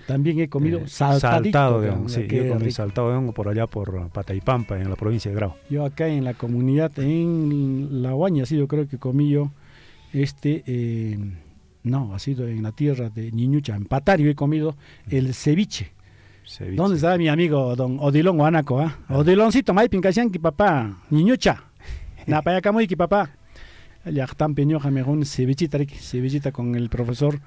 B: También he comido
C: saltado de hongo,
B: ya,
C: sí,
B: qué
C: yo comí
B: rico.
C: saltado de hongo por allá por Pataipampa, en la provincia de Grau.
B: Yo acá en la comunidad, en La Huaña, sí, yo creo que comí yo no, ha sido en la tierra de Ñuñucha, en Patario he comido el ceviche.
C: Ceviche.
B: ¿Dónde está mi amigo don Odilon Guanaco? Odiloncito, maipin kasyanki papá, Ñuñucha. Napayacamoyki papá. Ya están peñoja mejor cevichita con el profesor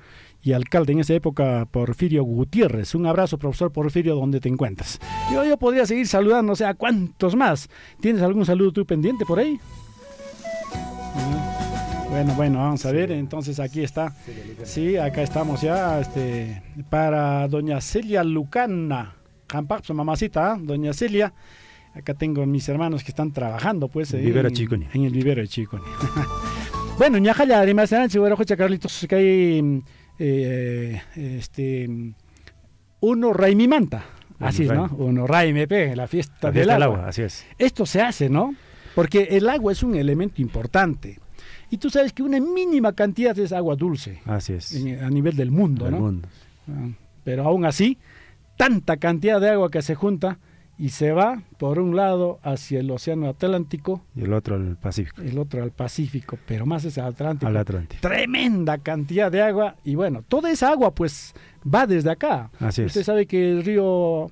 B: y alcalde en esa época, Porfirio Gutiérrez. Un abrazo, profesor Porfirio, donde te encuentras. Yo podría seguir saludando, o sea, ¿cuántos más? ¿Tienes algún saludo tú pendiente por ahí? Bueno, vamos a ver, entonces aquí está. Sí, acá estamos ya, para doña Celia Lucana, Jampax, mamacita, doña Celia. Acá tengo mis hermanos que están trabajando, pues, en el vivero de Chiconi. Bueno, ñajalla, además, Carlitos, que hay uno Raimimanta, así es, ¿no? Uno Raimepe, la fiesta del agua.
C: Así es.
B: Esto se hace, ¿no? Porque el agua es un elemento importante. Y tú sabes que una mínima cantidad es agua dulce.
C: Así es.
B: A nivel del mundo, ¿no? Pero aún así, tanta cantidad de agua que se junta y se va por un lado hacia el océano Atlántico.
C: Y el otro al Pacífico.
B: El otro al Pacífico, pero más es al Atlántico.
C: Al Atlántico.
B: Tremenda cantidad de agua. Y bueno, toda esa agua pues va desde acá.
C: Así es.
B: Usted sabe que el río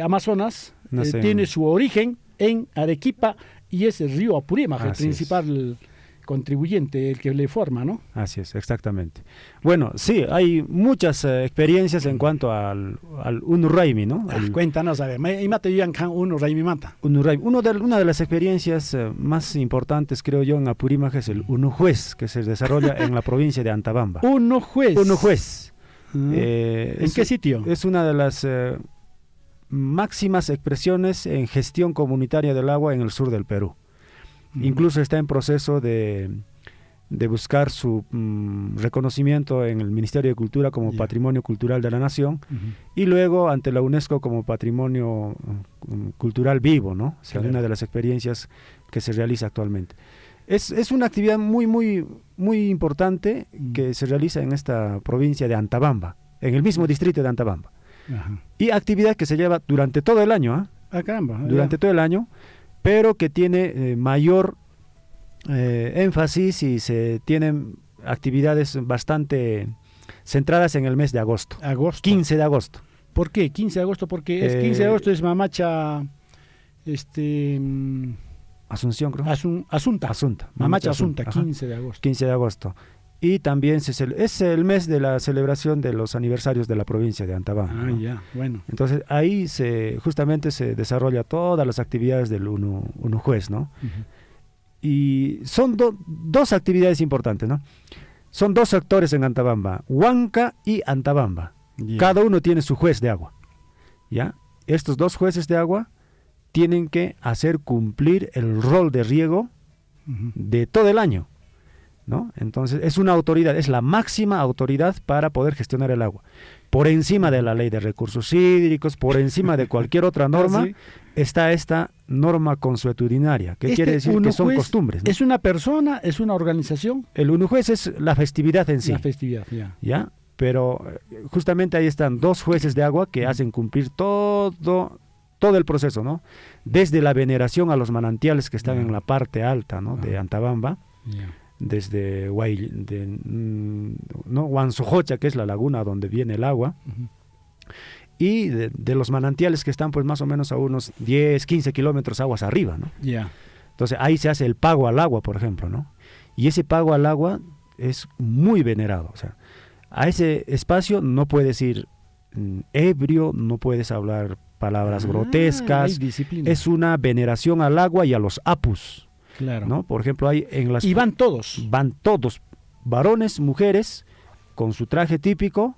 B: Amazonas tiene su origen en Arequipa y es el río Apurímac, el principal contribuyente, el que le forma, ¿no?
C: Así es, exactamente. Bueno, sí, hay muchas experiencias en cuanto al Unuraimi, ¿no?
B: Cuéntanos, a ver, mate Unuraimi mata.
C: Una de las experiencias más importantes, creo yo, en Apurímac es el Unujuez, que se desarrolla en la provincia de Antabamba.
B: Unujuez.
C: ¿En
B: qué sitio?
C: Es una de las máximas expresiones en gestión comunitaria del agua en el sur del Perú. Incluso está en proceso de buscar su reconocimiento en el Ministerio de Cultura como Patrimonio Cultural de la Nación y luego ante la UNESCO como Patrimonio Cultural Vivo, ¿no? O sea, una de las experiencias que se realiza actualmente. Es una actividad muy importante que se realiza en esta provincia de Antabamba, en el mismo distrito de Antabamba. Y actividad que se lleva durante todo el año, durante todo el año, pero que tiene mayor énfasis y se tienen actividades bastante centradas en el mes de agosto. 15 de agosto.
B: ¿Por qué 15 de agosto? Porque es 15 de agosto es Mamacha
C: Asunción, creo.
B: Asunta. Mamacha Asunta, 15 de agosto.
C: 15 de agosto. Y también es el mes de la celebración de los aniversarios de la provincia de Antabamba.
B: Ya, bueno.
C: Entonces ahí justamente se desarrolla todas las actividades del Unujuez, ¿no? Y son dos actividades importantes, ¿no? Son dos sectores en Antabamba, Huanca y Antabamba. Cada uno tiene su juez de agua, ¿ya? Estos dos jueces de agua tienen que hacer cumplir el rol de riego de todo el año, ¿no? Entonces es una autoridad, es la máxima autoridad para poder gestionar el agua. Por encima de la ley de recursos hídricos, por encima de cualquier otra norma, está esta norma consuetudinaria, que quiere decir que son costumbres, ¿no?
B: ¿Es una persona, es una organización?
C: El Unujuez es la festividad en sí.
B: La festividad,
C: ¿Ya? Pero justamente ahí están dos jueces de agua que hacen cumplir todo el proceso, ¿no? Desde la veneración a los manantiales que están en la parte alta, ¿no? De Antabamba, desde Huansojocha, que es la laguna donde viene el agua, y de los manantiales que están pues más o menos a unos 10, 15 kilómetros aguas arriba, ¿no? Entonces ahí se hace el pago al agua, por ejemplo, ¿no? Y ese pago al agua es muy venerado, o sea, a ese espacio no puedes ir ebrio, no puedes hablar palabras grotescas, es una veneración al agua y a los apus.
B: Claro.
C: ¿No? Por ejemplo, hay en las...
B: Y van todos,
C: varones, mujeres, con su traje típico,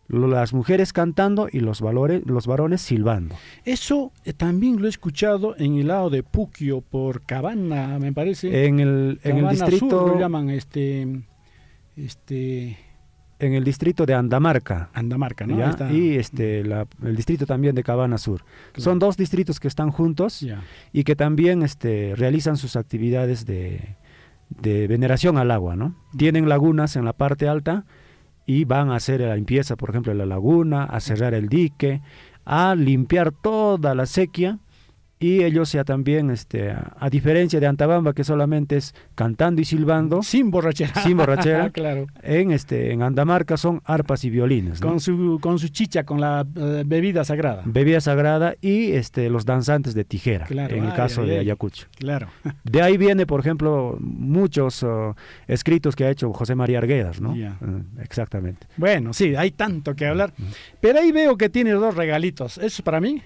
C: las mujeres cantando y los varones silbando.
B: Eso también lo he escuchado en el lado de Puquio, por Cabana, me parece.
C: En el distrito...
B: Sur lo llaman
C: en el distrito de Andamarca.
B: Andamarca, ¿no?
C: Y el distrito también de Cabana Sur. Claro. Son dos distritos que están juntos y que también realizan sus actividades de veneración al agua, ¿no? Tienen lagunas en la parte alta y van a hacer la limpieza, por ejemplo, de la laguna, a cerrar el dique, a limpiar toda la sequía. Y ellos ya también, a diferencia de Antabamba, que solamente es cantando y silbando,
B: Sin borrachera.
C: sin borrachera,
B: Claro.
C: en Andamarca son arpas y violines, ¿no?
B: Con su chicha, con la bebida sagrada.
C: Bebida sagrada y los danzantes de tijera,
B: Claro,
C: en el caso de Ayacucho.
B: Claro.
C: De ahí viene, por ejemplo, muchos escritos que ha hecho José María Arguedas, ¿no?
B: Ya.
C: Exactamente.
B: Bueno, sí, hay tanto que hablar. Pero ahí veo que tiene 2 regalitos. ¿Eso es para mí?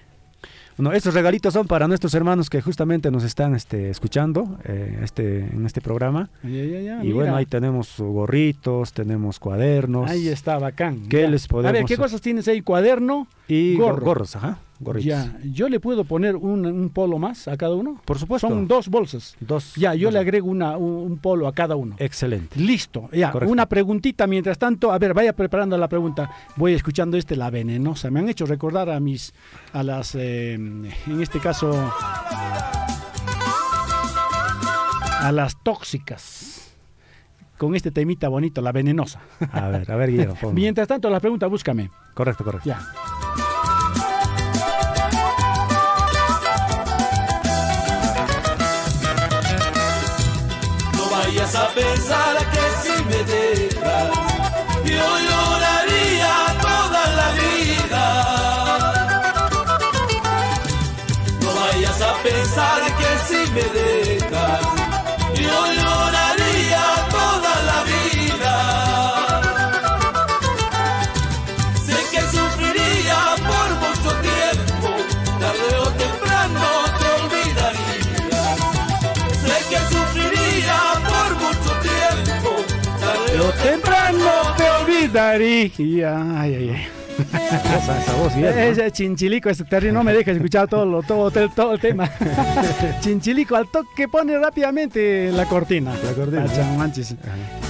C: Bueno, estos regalitos son para nuestros hermanos que justamente nos están escuchando en este programa.
B: Ya,
C: Y bueno, ahí tenemos gorritos, tenemos cuadernos.
B: Ahí está, bacán.
C: ¿Qué
B: Ya.
C: les podemos-
B: A ver, ¿qué cosas tienes ahí? Cuaderno
C: Y
B: gorro.
C: gorros, ajá, gorritos.
B: Ya, ¿yo le puedo poner un polo más a cada uno?
C: Por supuesto.
B: Son 2 bolsas.
C: Dos.
B: Ya, yo
C: dos.
B: le agrego un polo a cada uno.
C: Excelente.
B: Listo, ya,
C: Correcto.
B: una preguntita mientras tanto. A ver, vaya preparando la pregunta. Voy escuchando la venenosa. Me han hecho recordar a las, en este caso, a las tóxicas. Con este temita bonito, la venenosa.
C: A ver, Guillermo. ponme.
B: Mientras tanto, la pregunta, búscame.
C: Correcto.
B: Ya.
H: No vayas a pensar que si me dejas, yo lloraría toda la vida. No vayas a pensar que si me dejas, yo lloraría toda la vida. Sé que sufriría por mucho tiempo, tarde o temprano te olvidaría. Sé que sufriría por mucho tiempo, tarde o
B: Temprano te olvidaría. Ay.
C: Esa voz, Guillermo.
B: Ese chinchilico, ese terrible, no me deja escuchar todo el tema. Chinchilico al toque pone rápidamente la cortina. Manches.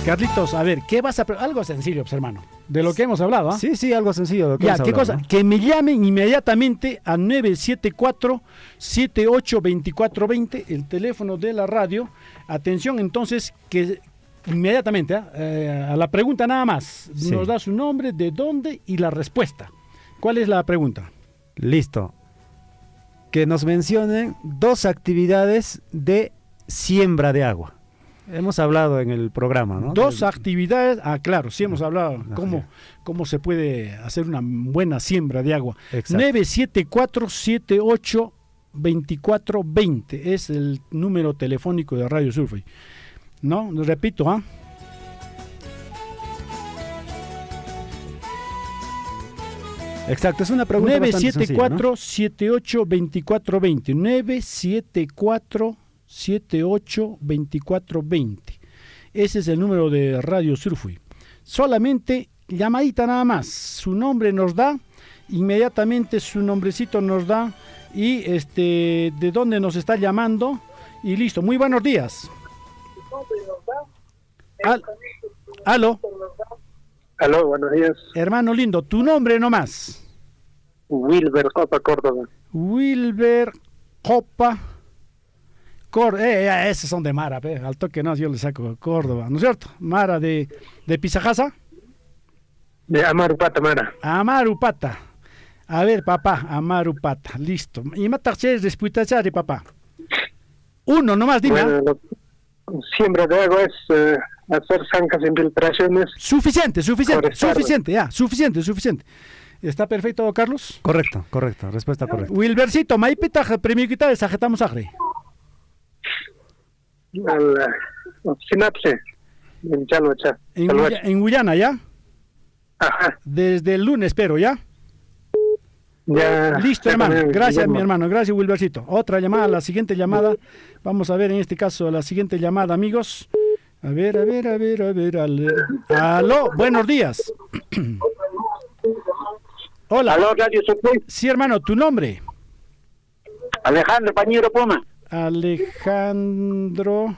B: Carlitos, a ver, ¿qué vas a algo sencillo, pues, hermano, de lo que hemos hablado, ¿ah?
C: Sí, algo sencillo. de lo que
B: Ya,
C: hemos
B: ¿qué
C: hablado,
B: cosa?
C: ¿no?
B: Que me llamen inmediatamente a 974-782420, el teléfono de la radio. Atención, entonces, que inmediatamente, a la pregunta nada más.
C: Sí.
B: Nos da su nombre, de dónde y la respuesta. ¿Cuál es la pregunta?
C: Listo. Que nos mencionen 2 actividades de siembra de agua. Hemos hablado en el programa, ¿no?
B: 2 actividades. Claro, sí hemos hablado
C: Ajá.
B: cómo se puede hacer una buena siembra de agua.
C: Exacto.
B: 974-78-2420 es el número telefónico de Radio Surfey. No, lo repito,
C: Exacto, es una pregunta bastante sencilla, ¿no?
B: 974-78-2420. 974-78-2420. Ese es el número de Radio Surfey. Solamente llamadita nada más. Su nombre nos da, inmediatamente su nombrecito nos da y de dónde nos está llamando y listo. Muy buenos días. ¿Aló?
I: Aló, buenos días.
B: Hermano lindo, tu nombre nomás.
I: Wilber Copa, Córdoba.
B: Wilber Copa Córdoba. Esos son de Mara, al toque no, yo le saco Córdoba, ¿no es cierto? Mara de Pisajasa.
I: De Amarupata, Mara.
B: Amarupata. A ver, papá, Amarupata, listo. Y mataches de papá. Uno nomás, dime.
I: Bueno, siembra de agua es hacer zancas, infiltraciones.
B: Suficiente,
I: Correcto.
B: suficiente. ¿Está perfecto, Carlos?
C: Correcto, respuesta correcta.
B: Wilbercito, maipita, primiguita, sajetamos agre.
I: Al Sinapse, en Chalhuacha.
B: En Guyana, ¿ya?
I: Ajá.
B: Desde el lunes, espero, ¿ya?
I: Ya.
B: Listo,
I: ya
B: hermano.
I: también,
B: Gracias,
I: Guillermo.
B: mi hermano. Gracias, Wilbercito. Otra llamada, la siguiente llamada. Vamos a ver en este caso la siguiente llamada, amigos. A ver. Aló, buenos días. Hola.
I: Aló, Radio Surfey.
B: Sí, hermano, ¿tu nombre?
I: Alejandro Pañura Puma.
B: Alejandro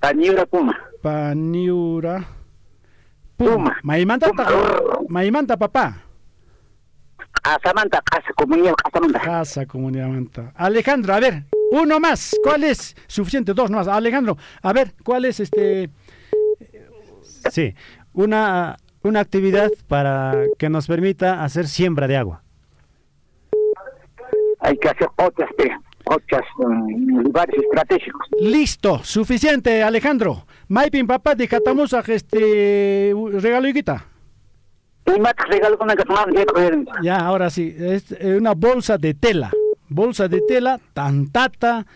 I: Pañura Puma.
B: Paniura
I: Puma.
B: Maimanta, papá.
I: Samantha, Casa Comunidad, Casamanta.
B: Casa Comunidad Manta. Alejandro, a ver, uno más. ¿Cuál es? Suficiente, 2 más. Alejandro, a ver, ¿cuál es
C: Sí, una una actividad para que nos permita hacer siembra de agua.
J: Hay que hacer otras lugares estratégicos.
B: Listo, suficiente, Alejandro. Maipin papá de Catamusa, regalo y quita.
J: Regalo con
B: Ya, ahora sí, es una bolsa de tela. Bolsa de tela, tantata,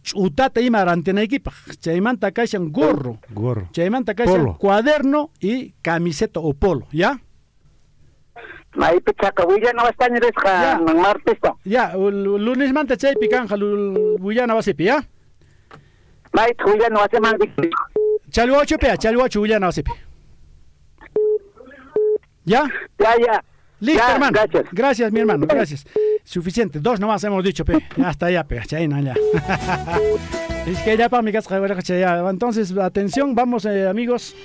B: chutata y marantena equipa. Chaimanta caixan gorro. Chaimanta caixan cuaderno y camiseta o polo, ¿ya? Ya, lunes manta chay picanja huyana wasipi, ¿ya? Chalhuacho pea, chalhuacho huyana wasipi. ¿Ya?
J: Ya.
B: Listo,
J: ya,
B: hermano.
J: Gracias.
B: Gracias, mi hermano, gracias. Suficiente, 2 nomás hemos dicho, pe. Ya está, ya, pe. Chaina, ya. Es que ya para mi casa, ya. Entonces, atención, vamos, amigos.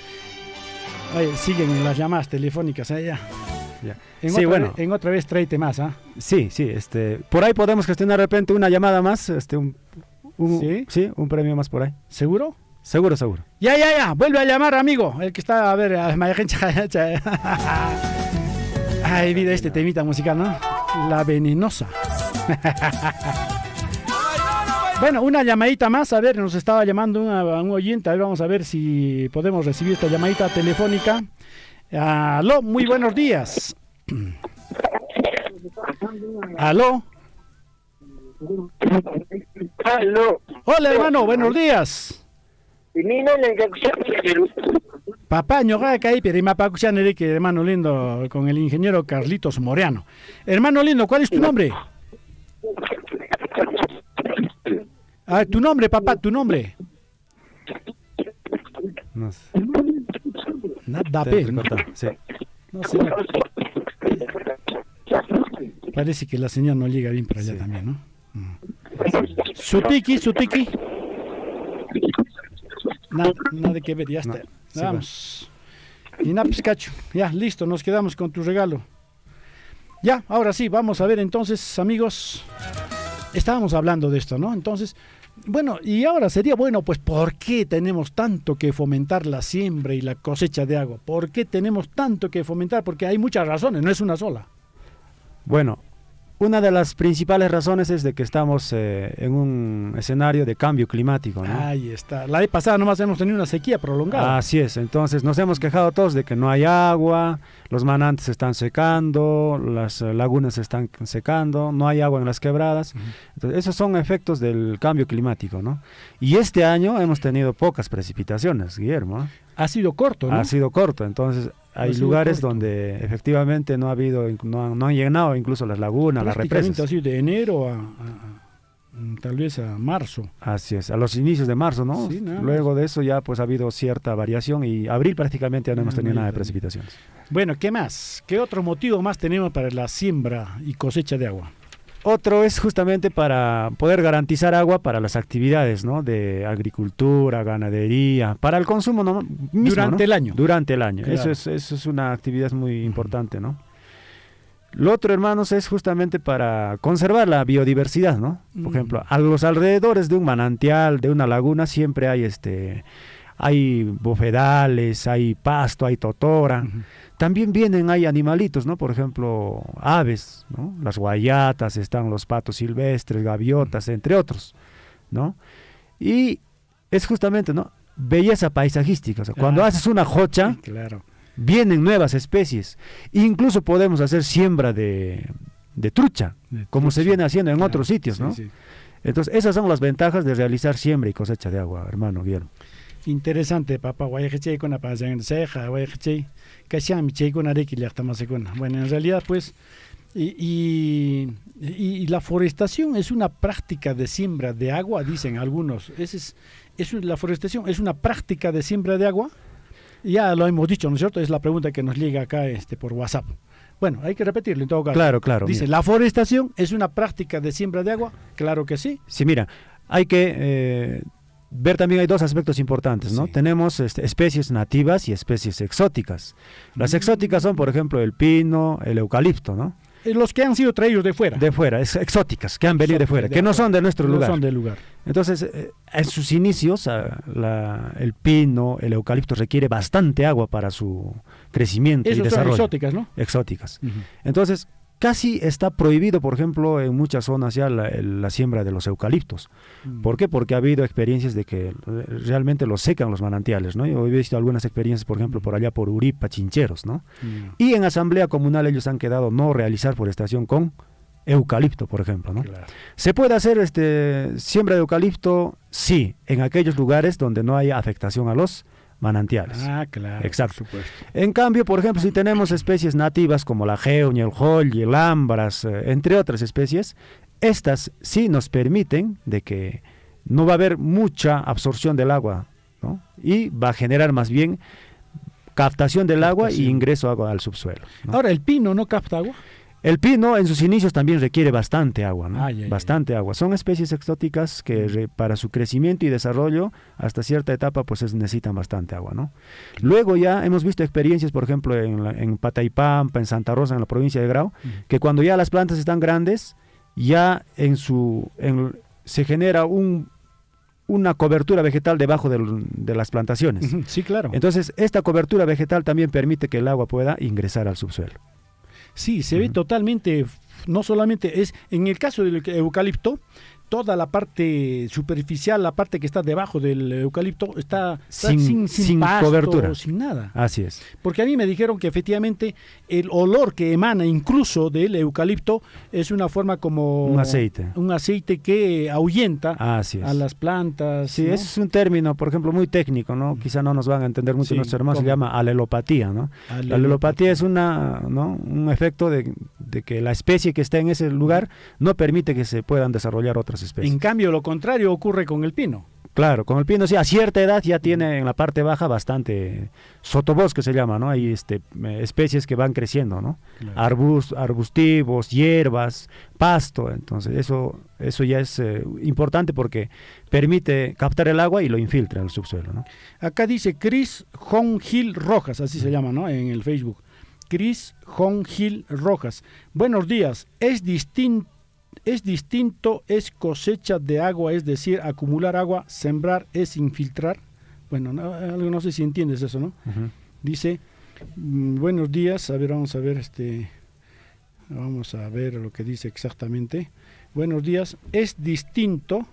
B: Oye, siguen las llamadas telefónicas, ya.
C: Sí, bueno.
B: En otra vez tráete más, ¿ah?
C: Sí, por ahí podemos gestionar de repente una llamada más, ¿Sí? Un premio más por ahí.
B: ¿Seguro?
C: Seguro.
B: Ya, vuelve a llamar, amigo. El que está, a ver, ay, vida, este temita musical, ¿no? La venenosa. Bueno, una llamadita más, a ver, nos estaba llamando un oyente, a ver, vamos a ver si podemos recibir esta llamadita telefónica. Aló, muy buenos días. Aló. Hola, hermano, buenos días. Papá, ñoga caí, pero que hermano lindo, con el ingeniero Carlitos Moreano. Hermano lindo, ¿cuál es tu nombre? Tu nombre, papá, tu nombre.
C: No sé.
B: Nada,
C: sí.
B: No sé. Parece que la señal no llega bien para allá también, ¿no? Sutiki. Nada que ver, ya está. Vamos. Y Napiscacho, ya, listo, nos quedamos con tu regalo. Ya, ahora sí, vamos a ver entonces, amigos. Estábamos hablando de esto, ¿no? Entonces, bueno, y ahora sería bueno, pues, ¿por qué tenemos tanto que fomentar la siembra y la cosecha de agua? ¿Por qué tenemos tanto que fomentar? Porque hay muchas razones, no es una sola.
C: Bueno, una de las principales razones es de que estamos en un escenario de cambio climático, ¿no?
B: Ahí está. La vez pasada nomás hemos tenido una sequía prolongada.
C: Así es. Entonces nos hemos quejado todos de que no hay agua, los manantes se están secando, las lagunas se están secando, no hay agua en las quebradas. Entonces, esos son efectos del cambio climático, ¿no? Y este año hemos tenido pocas precipitaciones, Guillermo.
B: Ha sido corto, ¿no?
C: Ha sido corto, entonces hay lugares donde efectivamente no han llenado incluso las lagunas, las represas.
B: Así de enero a tal vez a marzo.
C: Así es, a los inicios de marzo, ¿no?
B: Sí,
C: luego de eso ya pues ha habido cierta variación y abril prácticamente ya no hemos tenido nada de precipitaciones.
B: Bueno, ¿qué más? ¿Qué otro motivo más tenemos para la siembra y cosecha de agua?
C: Otro es justamente para poder garantizar agua para las actividades, ¿no? De agricultura, ganadería, para el consumo mismo,
B: durante el año.
C: Durante el año.
B: Claro.
C: Eso es una actividad muy importante, ¿no? Lo otro, hermanos, es justamente para conservar la biodiversidad, ¿no? Por ejemplo, a los alrededores de un manantial, de una laguna, siempre hay bofedales, hay pasto, hay totora. También hay animalitos, ¿no? Por ejemplo, aves, ¿no? Las guayatas, están los patos silvestres, gaviotas, entre otros, ¿no? Y es justamente, ¿no? Belleza paisajística. O sea, cuando haces una jocha,
B: claro,
C: vienen nuevas especies. Incluso podemos hacer siembra de trucha, como se viene haciendo en otros sitios, ¿no? Sí. Entonces, esas son las ventajas de realizar siembra y cosecha de agua, hermano Guillermo.
B: Interesante, papá. Bueno, en realidad, pues, y la forestación es una práctica de siembra de agua, dicen algunos. La forestación es una práctica de siembra de agua. Ya lo hemos dicho, ¿no es cierto? Es la pregunta que nos llega acá por WhatsApp. Bueno, hay que repetirlo en todo caso.
C: Claro.
B: Dice,
C: mira.
B: ¿la forestación es una práctica de siembra de agua? Claro que sí.
C: Sí, mira, hay que ver también, hay dos aspectos importantes, ¿no? Sí. Tenemos especies nativas y especies exóticas. Las exóticas son, por ejemplo, el pino, el eucalipto, ¿no?
B: Los que han sido traídos de fuera.
C: De fuera, exóticas, que han venido de fuera, que no son de nuestro lugar.
B: No son del lugar.
C: Entonces, en sus inicios, el pino, el eucalipto requiere bastante agua para su crecimiento y desarrollo.
B: Son exóticas, ¿no?
C: Exóticas. Entonces, casi está prohibido, por ejemplo, en muchas zonas ya la siembra de los eucaliptos. ¿Por qué? Porque ha habido experiencias de que realmente los secan los manantiales, ¿no? Yo he visto algunas experiencias, por ejemplo, por allá por Uripa, Chincheros, ¿no? Y en asamblea comunal ellos han quedado no realizar forestación con eucalipto, por ejemplo, ¿no?
B: Claro.
C: ¿Se puede hacer siembra de eucalipto? Sí, en aquellos lugares donde no haya afectación a los manantiales.
B: Ah, claro.
C: Exacto.
B: Por supuesto.
C: En cambio, por ejemplo, si tenemos especies nativas como la jeuña, el jolle, el ámbaras, entre otras especies, estas sí nos permiten de que no va a haber mucha absorción del agua, ¿no? Y va a generar más bien captación del agua y ingreso de agua al subsuelo, ¿no?
B: Ahora, ¿el pino no capta agua?
C: El pino en sus inicios también requiere bastante agua, ¿no?
B: Ay.
C: Bastante agua. Son especies exóticas que para su crecimiento y desarrollo hasta cierta etapa pues necesitan bastante agua, ¿no? Luego ya hemos visto experiencias, por ejemplo, en Pataipampa, en Santa Rosa, en la provincia de Grau, que cuando ya las plantas están grandes, ya se genera una cobertura vegetal debajo de las plantaciones.
B: Sí, claro.
C: Entonces, esta cobertura vegetal también permite que el agua pueda ingresar al subsuelo.
B: Sí, se ve totalmente, no solamente es, en el caso del eucalipto, toda la parte superficial, la parte que está debajo del eucalipto, está sin pasto,
C: cobertura,
B: sin nada.
C: Así es.
B: Porque a mí me dijeron que efectivamente el olor que emana incluso del eucalipto es una forma como
C: un aceite
B: que ahuyenta a las plantas.
C: Sí,
B: ¿no?
C: ese es un término, por ejemplo, muy técnico, ¿no? Quizá no nos van a entender mucho nuestros hermanos, se llama alelopatía, ¿no? La alelopatía es un efecto de que la especie que está en ese lugar no permite que se puedan desarrollar otras especies.
B: En cambio, lo contrario ocurre con el pino.
C: Claro, con el pino sí, a cierta edad ya tiene en la parte baja bastante sotobosque se llama, ¿no? Hay especies que van creciendo, ¿no? Claro. Arbustivos, hierbas, pasto, entonces eso ya es importante porque permite captar el agua y lo infiltra al subsuelo, ¿no?
B: Acá dice Chris Gil Rojas, así se llama, ¿no? En el Facebook. Chris Gil Rojas. Buenos días, es distinto, es cosecha de agua, es decir, acumular agua, sembrar es infiltrar. Bueno, no sé si entiendes eso, ¿no? Dice, buenos días, vamos a ver lo que dice exactamente. Buenos días, es distinto.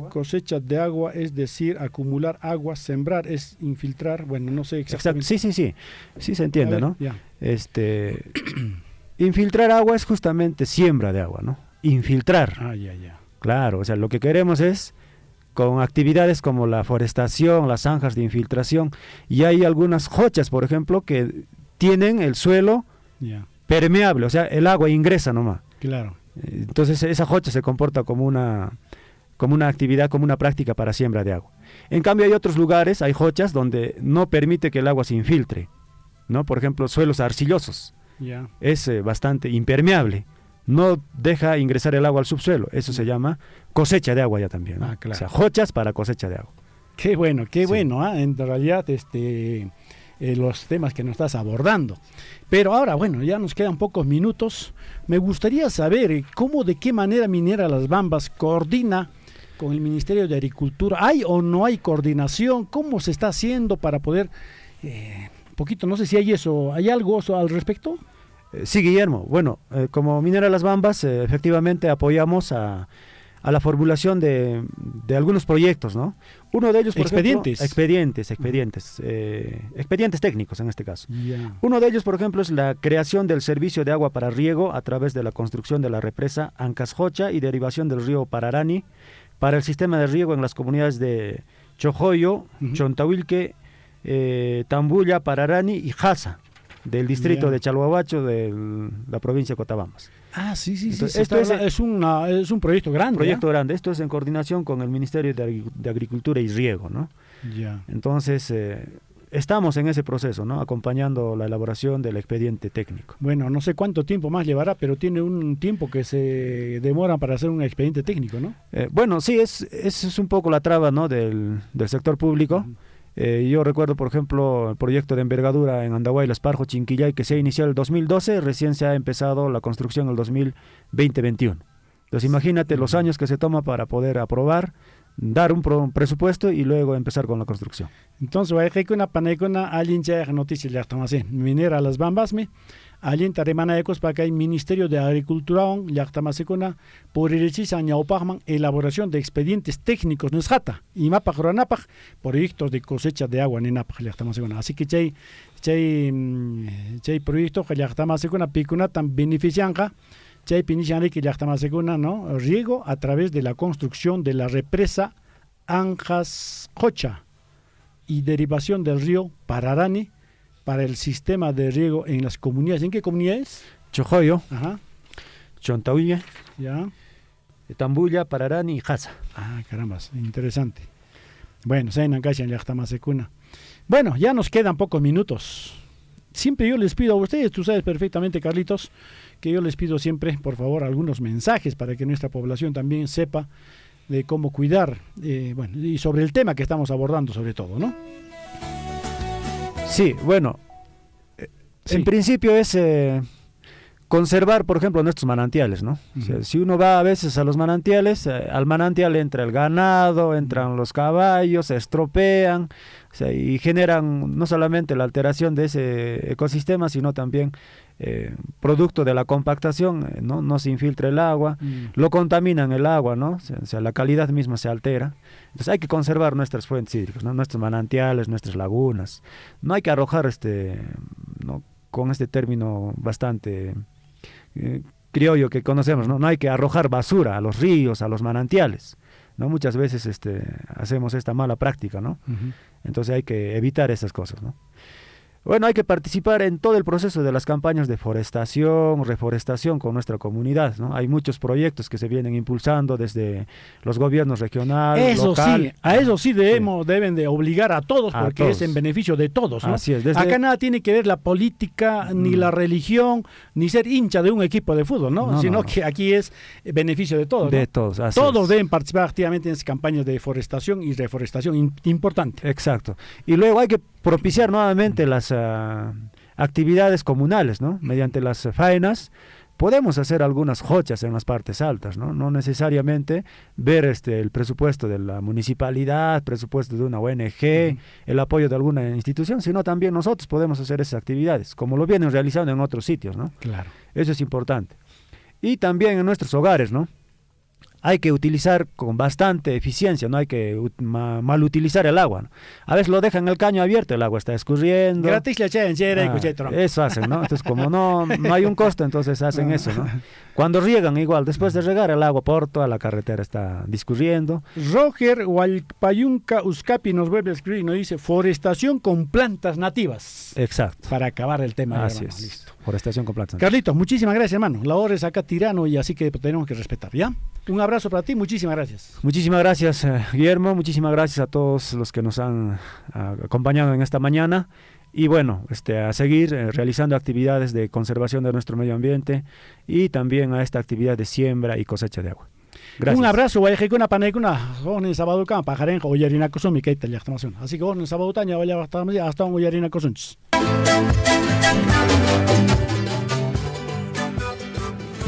B: Cosecha de agua, es decir, acumular agua, sembrar es infiltrar. Bueno, no sé exactamente.
C: Exacto. Sí se entiende,
B: ver,
C: ¿no?
B: Ya.
C: Infiltrar agua es justamente siembra de agua, ¿no? Infiltrar.
B: Ya.
C: Claro, o sea, lo que queremos es, con actividades como la forestación, las zanjas de infiltración, y hay algunas jochas, por ejemplo, que tienen el suelo permeable, o sea, el agua ingresa nomás.
B: Claro.
C: Entonces, esa jocha se comporta como una actividad, como una práctica para siembra de agua. En cambio, hay otros lugares, hay jochas, donde no permite que el agua se infiltre, ¿no? Por ejemplo, suelos arcillosos. Es bastante impermeable, no deja ingresar el agua al subsuelo, eso se llama cosecha de agua ya también, ¿no?
B: Claro.
C: O sea, jochas para cosecha de agua.
B: Qué bueno, en realidad los temas que nos estás abordando. Pero ahora, bueno, ya nos quedan pocos minutos, me gustaría saber de qué manera Minera Las Bambas coordina con el Ministerio de Agricultura. ¿Hay o no hay coordinación? ¿Cómo se está haciendo para poder... poquito, no sé si hay algo al respecto.
C: Sí, Guillermo. Bueno, como Minera Las Bambas, efectivamente apoyamos a la formulación de algunos proyectos, ¿no? Uno de ellos, por ejemplo, expedientes técnicos en este caso. Uno de ellos, por ejemplo, es la creación del servicio de agua para riego a través de la construcción de la represa Ancasjocha y derivación del río Pararani para el sistema de riego en las comunidades de Chojoyo, Chontahuilque, Tambuya, Pararani y Jasa, del distrito de Chalhuahuacho de la provincia de Cotabambas.
B: Sí.
C: Entonces,
B: es un proyecto grande.
C: Grande. Esto es en coordinación con el Ministerio de Agricultura y Riego, ¿no? Entonces, estamos en ese proceso, ¿no? Acompañando la elaboración del expediente técnico.
B: Bueno, no sé cuánto tiempo más llevará, pero tiene un tiempo que se demora para hacer un expediente técnico, ¿no?
C: Bueno, sí, es un poco la traba, ¿no? del sector público. Yo recuerdo, por ejemplo, el proyecto de envergadura en Andahuaylas, Parjo, Chinquillay, que se inició en el 2012, recién se ha empezado la construcción en el 2020-21. Entonces imagínate los años que se toma para poder aprobar, dar un presupuesto y luego empezar con la construcción.
B: Entonces, voy a decir que una panecona, alguien ya noticias ya estamos así. Minera las bambas, alguien taremana ecos para que hay Ministerio de Agricultura, ya estamos así con por el elaboración de expedientes técnicos, no es jata, y mapa granapaj, proyectos de cosecha de agua, en napaj, ya estamos así con. Así que chay proyectos que ya estamos así con picuna tan beneficianja. Chay pinishan que ya estamos segura, ¿no? Riego a través de la construcción de la represa Anjas-Cocha y derivación del río Pararani para el sistema de riego en las comunidades. ¿En qué comunidades?
C: Chojoyo,
B: Ajá.
C: Chontauille,
B: Ya.
C: Tambuya, Pararani y Jaza.
B: Ah, caramba, interesante. Bueno, ya estamos segura. Bueno, ya nos quedan pocos minutos. Siempre yo les pido a ustedes, tú sabes perfectamente, Carlitos, que yo les pido siempre, por favor, algunos mensajes para que nuestra población también sepa de cómo cuidar, bueno, y sobre el tema que estamos abordando sobre todo, ¿no?
C: Sí, bueno,
B: Sí.
C: en principio es conservar, por ejemplo, nuestros manantiales, ¿no? O sea, si uno va a veces a los manantiales, al manantial entra el ganado, entran los caballos, se estropean, o sea, y generan no solamente la alteración de ese ecosistema, sino también producto de la compactación, no se infiltra el agua, lo contaminan el agua, ¿no? O sea, la calidad misma se altera. Entonces hay que conservar nuestras fuentes hídricas, ¿no? Nuestros manantiales, nuestras lagunas. No hay que arrojar ¿no? Con este término bastante criollo que conocemos, ¿no? No hay que arrojar basura a los ríos, a los manantiales, ¿no? Muchas veces hacemos esta mala práctica, ¿no? Entonces hay que evitar esas cosas, ¿no? Bueno, hay que participar en todo el proceso de las campañas de forestación, reforestación con nuestra comunidad, ¿no? Hay muchos proyectos que se vienen impulsando desde los gobiernos regionales,
B: Eso
C: local.
B: sí, a eso sí deben de obligar a todos,
C: A
B: porque
C: todos.
B: es en beneficio de todos, ¿no?
C: Así es,
B: Acá nada tiene que ver la política, ni la religión, ni ser hincha de un equipo de fútbol, ¿no?
C: No,
B: Sino
C: no.
B: que aquí es beneficio de todos, ¿no?
C: De todos, así
B: Todos
C: es.
B: deben participar activamente en esas campañas de deforestación y reforestación, importante.
C: Exacto. Y luego hay que propiciar nuevamente las actividades comunales, ¿no? Mediante las faenas podemos hacer algunas jochas en las partes altas, ¿no? No necesariamente ver el presupuesto de la municipalidad, presupuesto de una ONG, el apoyo de alguna institución, sino también nosotros podemos hacer esas actividades, como lo vienen realizando en otros sitios, ¿no?
B: Claro.
C: Eso es importante. Y también en nuestros hogares, ¿no? Hay que utilizar con bastante eficiencia, no hay que mal utilizar el agua, ¿no? A veces lo dejan el caño abierto, el agua está escurriendo.
B: Gratis la echa en cera y cuchetro.
C: Eso hacen, ¿no? Entonces, como no hay un costo, entonces hacen eso, ¿no? Cuando riegan igual, después de regar el agua por toda la carretera está discurriendo.
B: Roger Hualpayunca Uzcapi nos vuelve a escribir y nos dice forestación con plantas nativas.
C: Exacto.
B: Para acabar el tema.
C: Así
B: hermano.
C: es.
B: Listo.
C: Forestación con plantas nativas.
B: Carlitos, muchísimas gracias, hermano. La hora es acá tirano y así que tenemos que respetar, ¿ya? Un abrazo para ti, muchísimas gracias.
C: Muchísimas gracias, Guillermo. Muchísimas gracias a todos los que nos han acompañado en esta mañana. Y bueno, a seguir realizando actividades de conservación de nuestro medio ambiente y también a esta actividad de siembra y cosecha de agua. Gracias.
B: Un abrazo, guayajecuna, panecuna, en sábado can, pajarenja, oyarina cosumi, que tal llamación. Así que en sábado taña, vaya hasta un oyarina cosunchis.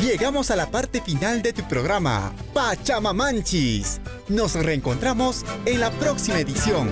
A: Llegamos a la parte final de tu programa, Pachamamanchis. Nos reencontramos en la próxima edición.